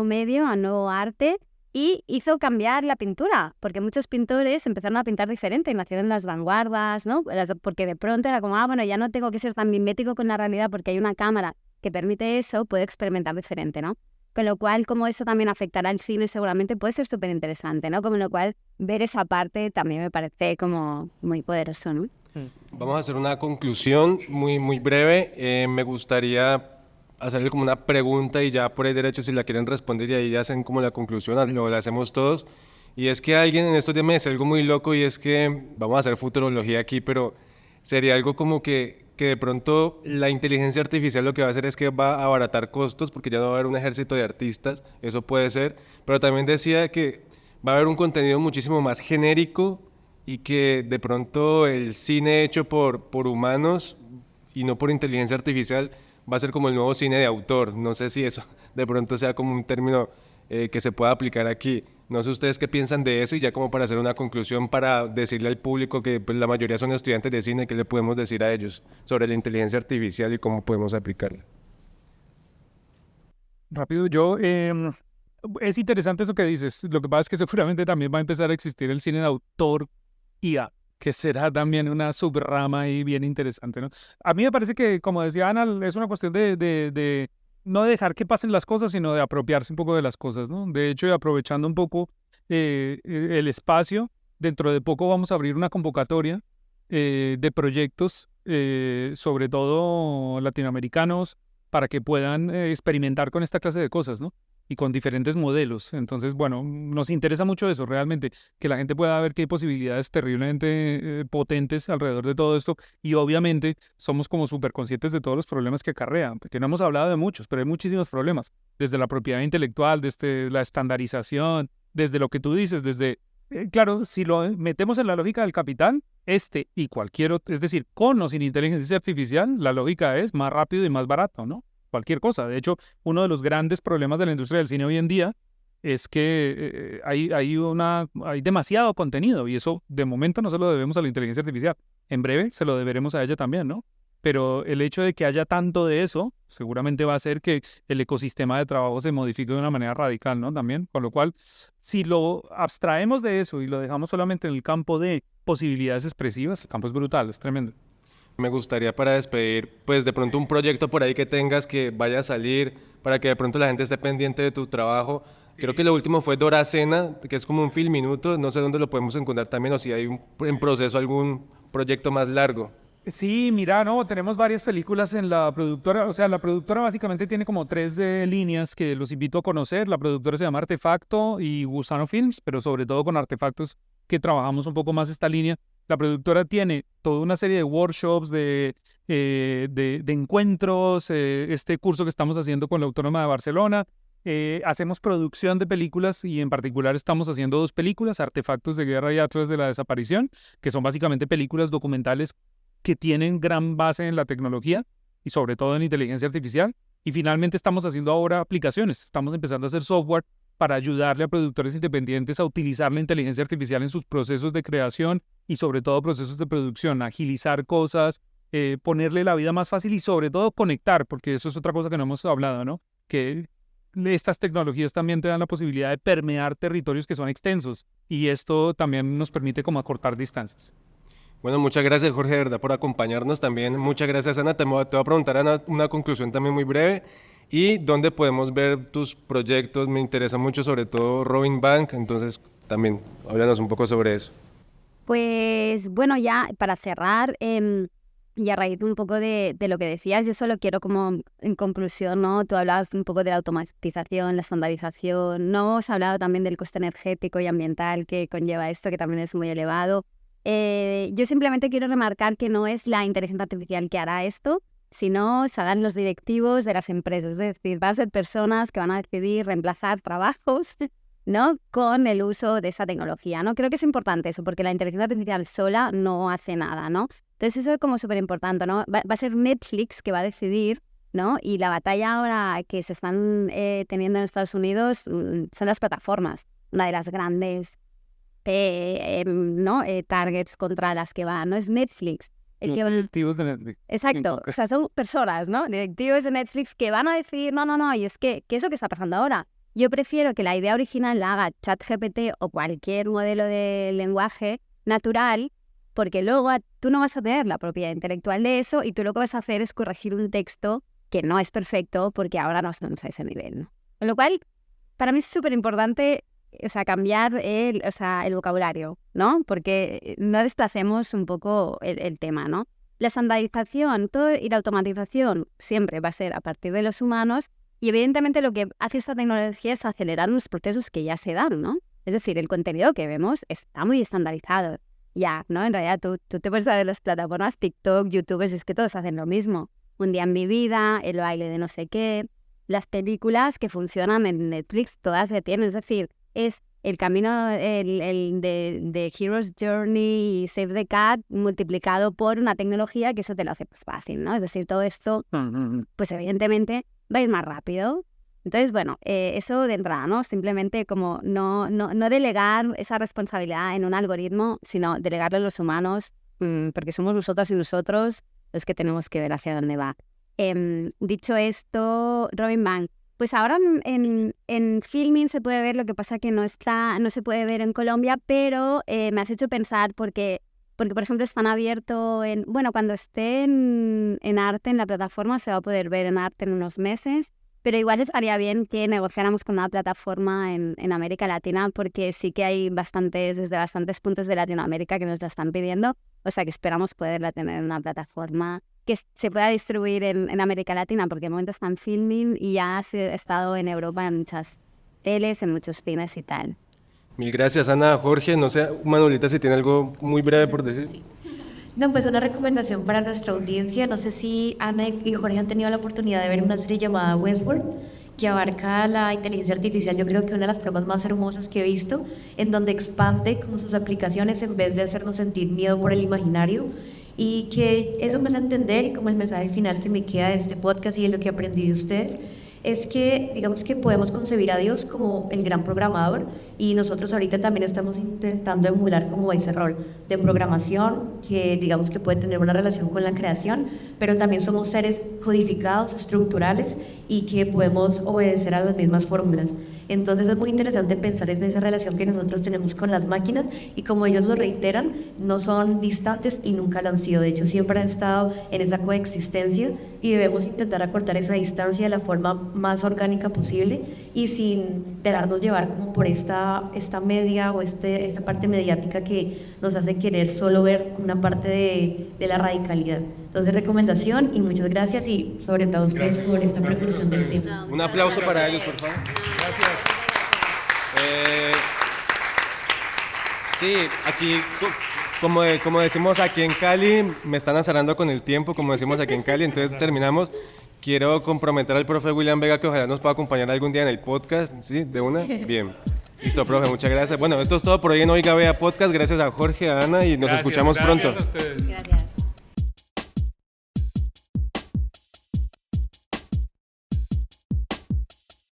medio, a nuevo arte y hizo cambiar la pintura, porque muchos pintores empezaron a pintar diferente y nacieron las vanguardas, ¿no? Porque de pronto era como, bueno, ya no tengo que ser tan mimético con la realidad porque hay una cámara que permite eso, puedo experimentar diferente, ¿no? Con lo cual, como eso también afectará al cine, seguramente puede ser súper interesante, ¿no? Con lo cual, ver esa parte también me parece como muy poderoso, ¿no? Vamos a hacer una conclusión muy, muy breve. Me gustaría hacerle como una pregunta y ya por el derecho si la quieren responder y ahí hacen como la conclusión, lo hacemos todos. Y es que alguien en estos días me decía algo muy loco y es que, vamos a hacer futurología aquí, pero sería algo como que de pronto la inteligencia artificial lo que va a hacer es que va a abaratar costos porque ya no va a haber un ejército de artistas, eso puede ser, pero también decía que va a haber un contenido muchísimo más genérico y que de pronto el cine hecho por humanos y no por inteligencia artificial va a ser como el nuevo cine de autor. No sé si eso de pronto sea como un término que se pueda aplicar aquí. No sé ustedes qué piensan de eso y ya como para hacer una conclusión, para decirle al público que pues, la mayoría son estudiantes de cine, ¿qué le podemos decir a ellos sobre la inteligencia artificial y cómo podemos aplicarla? Rápido, es interesante eso que dices. Lo que pasa es que seguramente también va a empezar a existir el cine de autor IA, que será también una subrama ahí bien interesante, ¿no? A mí me parece que, como decía Ana, es una cuestión de no de dejar que pasen las cosas, sino de apropiarse un poco de las cosas, ¿no? De hecho, y aprovechando un poco el espacio, dentro de poco vamos a abrir una convocatoria de proyectos, sobre todo latinoamericanos, para que puedan experimentar con esta clase de cosas, ¿no? Y con diferentes modelos. Entonces, bueno, nos interesa mucho eso, realmente, que la gente pueda ver que hay posibilidades terriblemente potentes alrededor de todo esto, y obviamente somos como súper conscientes de todos los problemas que acarrean, porque no hemos hablado de muchos, pero hay muchísimos problemas, desde la propiedad intelectual, desde la estandarización, desde lo que tú dices, claro, si lo metemos en la lógica del capital, y cualquier otro, es decir, con o sin inteligencia artificial, la lógica es más rápido y más barato, ¿no? Cualquier cosa. De hecho, uno de los grandes problemas de la industria del cine hoy en día es que hay demasiado contenido, y eso de momento no se lo debemos a la inteligencia artificial. En breve se lo deberemos a ella también, ¿no? Pero el hecho de que haya tanto de eso seguramente va a hacer que el ecosistema de trabajo se modifique de una manera radical, ¿no? También, con lo cual, si lo abstraemos de eso y lo dejamos solamente en el campo de posibilidades expresivas, el campo es brutal, es tremendo. Me gustaría, para despedir, pues de pronto un proyecto por ahí que tengas que vaya a salir, para que de pronto la gente esté pendiente de tu trabajo. Creo que lo último fue Doracena, que es como un film minuto, no sé dónde lo podemos encontrar también, o si hay en proceso algún proyecto más largo. Sí, mira, no, tenemos varias películas en la productora. O sea, la productora básicamente tiene como 3 líneas que los invito a conocer. La productora se llama Artefacto y Gusano Films, pero sobre todo con Artefactos que trabajamos un poco más esta línea. La productora tiene toda una serie de workshops, de encuentros, este curso que estamos haciendo con la Autónoma de Barcelona. Hacemos producción de películas, y en particular estamos haciendo 2 películas, Artefactos de Guerra y Atlas de la Desaparición, que son básicamente películas documentales que tienen gran base en la tecnología y sobre todo en inteligencia artificial. Y finalmente estamos haciendo ahora aplicaciones, estamos empezando a hacer software para ayudarle a productores independientes a utilizar la inteligencia artificial en sus procesos de creación y sobre todo procesos de producción, agilizar cosas, ponerle la vida más fácil y sobre todo conectar, porque eso es otra cosa que no hemos hablado, ¿no? Que estas tecnologías también te dan la posibilidad de permear territorios que son extensos, y esto también nos permite como acortar distancias. Bueno, muchas gracias, Jorge, de verdad, por acompañarnos también. Muchas gracias, Ana. Te voy a preguntar, Ana, una conclusión también muy breve. ¿Y dónde podemos ver tus proyectos? Me interesa mucho, sobre todo Robin Bank, entonces también háblanos un poco sobre eso. Pues bueno, ya para cerrar, y a raíz un poco de lo que decías, yo solo quiero como en conclusión, ¿no? Tú hablabas un poco de la automatización, la estandarización, no hemos hablado también del coste energético y ambiental que conlleva esto, que también es muy elevado. Yo simplemente quiero remarcar que no es la inteligencia artificial que hará esto, sino serán los directivos de las empresas. Es decir, van a ser personas que van a decidir reemplazar trabajos, ¿no?, con el uso de esa tecnología, ¿no? Creo que es importante eso, porque la inteligencia artificial sola no hace nada, ¿no? Entonces eso es como súper importante, ¿no? Va a ser Netflix que va a decidir, ¿no? Y la batalla ahora que se están teniendo en Estados Unidos son las plataformas, una de las grandes targets contra las que van, ¿no? Es Netflix. Directivos de Netflix. Exacto, o sea, son personas, ¿no? Directivos de Netflix que van a decir, no, y es que, ¿qué es lo que está pasando ahora? Yo prefiero que la idea original la haga ChatGPT o cualquier modelo de lenguaje natural, porque luego tú no vas a tener la propiedad intelectual de eso, y tú lo que vas a hacer es corregir un texto que no es perfecto porque ahora no estamos a ese nivel, ¿no? Con lo cual, para mí es súper importante, o sea, cambiar el vocabulario, ¿no? Porque no desplacemos un poco el tema, ¿no? La estandarización y la automatización siempre va a ser a partir de los humanos, y evidentemente lo que hace esta tecnología es acelerar unos procesos que ya se dan, ¿no? Es decir, el contenido que vemos está muy estandarizado ya, ¿no? En realidad tú te puedes ver las plataformas TikTok, YouTube, es que todos hacen lo mismo. Un día en mi vida, el baile de no sé qué, las películas que funcionan en Netflix, todas se tienen, es decir, es el camino el de Hero's Journey y Save the Cat multiplicado por una tecnología que eso te lo hace pues, fácil, ¿no? Es decir, todo esto, pues evidentemente va a ir más rápido. Entonces, bueno, eso de entrada, ¿no? Simplemente como no delegar esa responsabilidad en un algoritmo, sino delegarlo a los humanos, porque somos nosotras y nosotros los que tenemos que ver hacia dónde va. Dicho esto, Robin Bank, pues ahora en Filmin se puede ver, lo que pasa que no se puede ver en Colombia, pero me has hecho pensar porque por ejemplo están abiertos cuando esté en Arte en la plataforma se va a poder ver en Arte en unos meses, pero igual estaría bien que negociáramos con una plataforma en América Latina, porque sí que hay desde bastantes puntos de Latinoamérica que nos la están pidiendo, o sea que esperamos poderla tener en una plataforma que se pueda distribuir en América Latina, porque de momento está en Filmin y ya ha estado en Europa en muchas teles, en muchos cines y tal. Mil gracias, Ana. Jorge, no sé, Manuelita, si tiene algo muy breve por decir. Sí. No, pues una recomendación para nuestra audiencia. No sé si Ana y Jorge han tenido la oportunidad de ver una serie llamada Westworld, que abarca la inteligencia artificial. Yo creo que una de las formas más hermosas que he visto, en donde expande como sus aplicaciones en vez de hacernos sentir miedo por el imaginario. Y que eso me hace entender, y como el mensaje final que me queda de este podcast y de lo que aprendí de ustedes, es que digamos que podemos concebir a Dios como el gran programador, y nosotros ahorita también estamos intentando emular como ese rol de programación que digamos que puede tener una relación con la creación, pero también somos seres codificados, estructurales, y que podemos obedecer a las mismas fórmulas. Entonces es muy interesante pensar en esa relación que nosotros tenemos con las máquinas, y como ellos lo reiteran, no son distantes y nunca lo han sido. De hecho, siempre han estado en esa coexistencia, y debemos intentar acortar esa distancia de la forma más orgánica posible y sin dejarnos llevar como por esta media o esta parte mediática que nos hace querer solo ver una parte de la radicalidad. Entonces, recomendación, y muchas gracias, y sobre todo a ustedes por esta preocupación del tema. Un aplauso para ellos, por favor. Gracias. Sí, aquí, como decimos aquí en Cali, me están azarando con el tiempo, como decimos aquí en Cali, entonces terminamos. Quiero comprometer al profe William Vega que ojalá nos pueda acompañar algún día en el podcast, ¿sí? ¿De una? Bien. Listo, profe, muchas gracias. Bueno, esto es todo por hoy en Oiga Vea Podcast. Gracias a Jorge, a Ana, y nos escuchamos pronto. Gracias a ustedes. Gracias.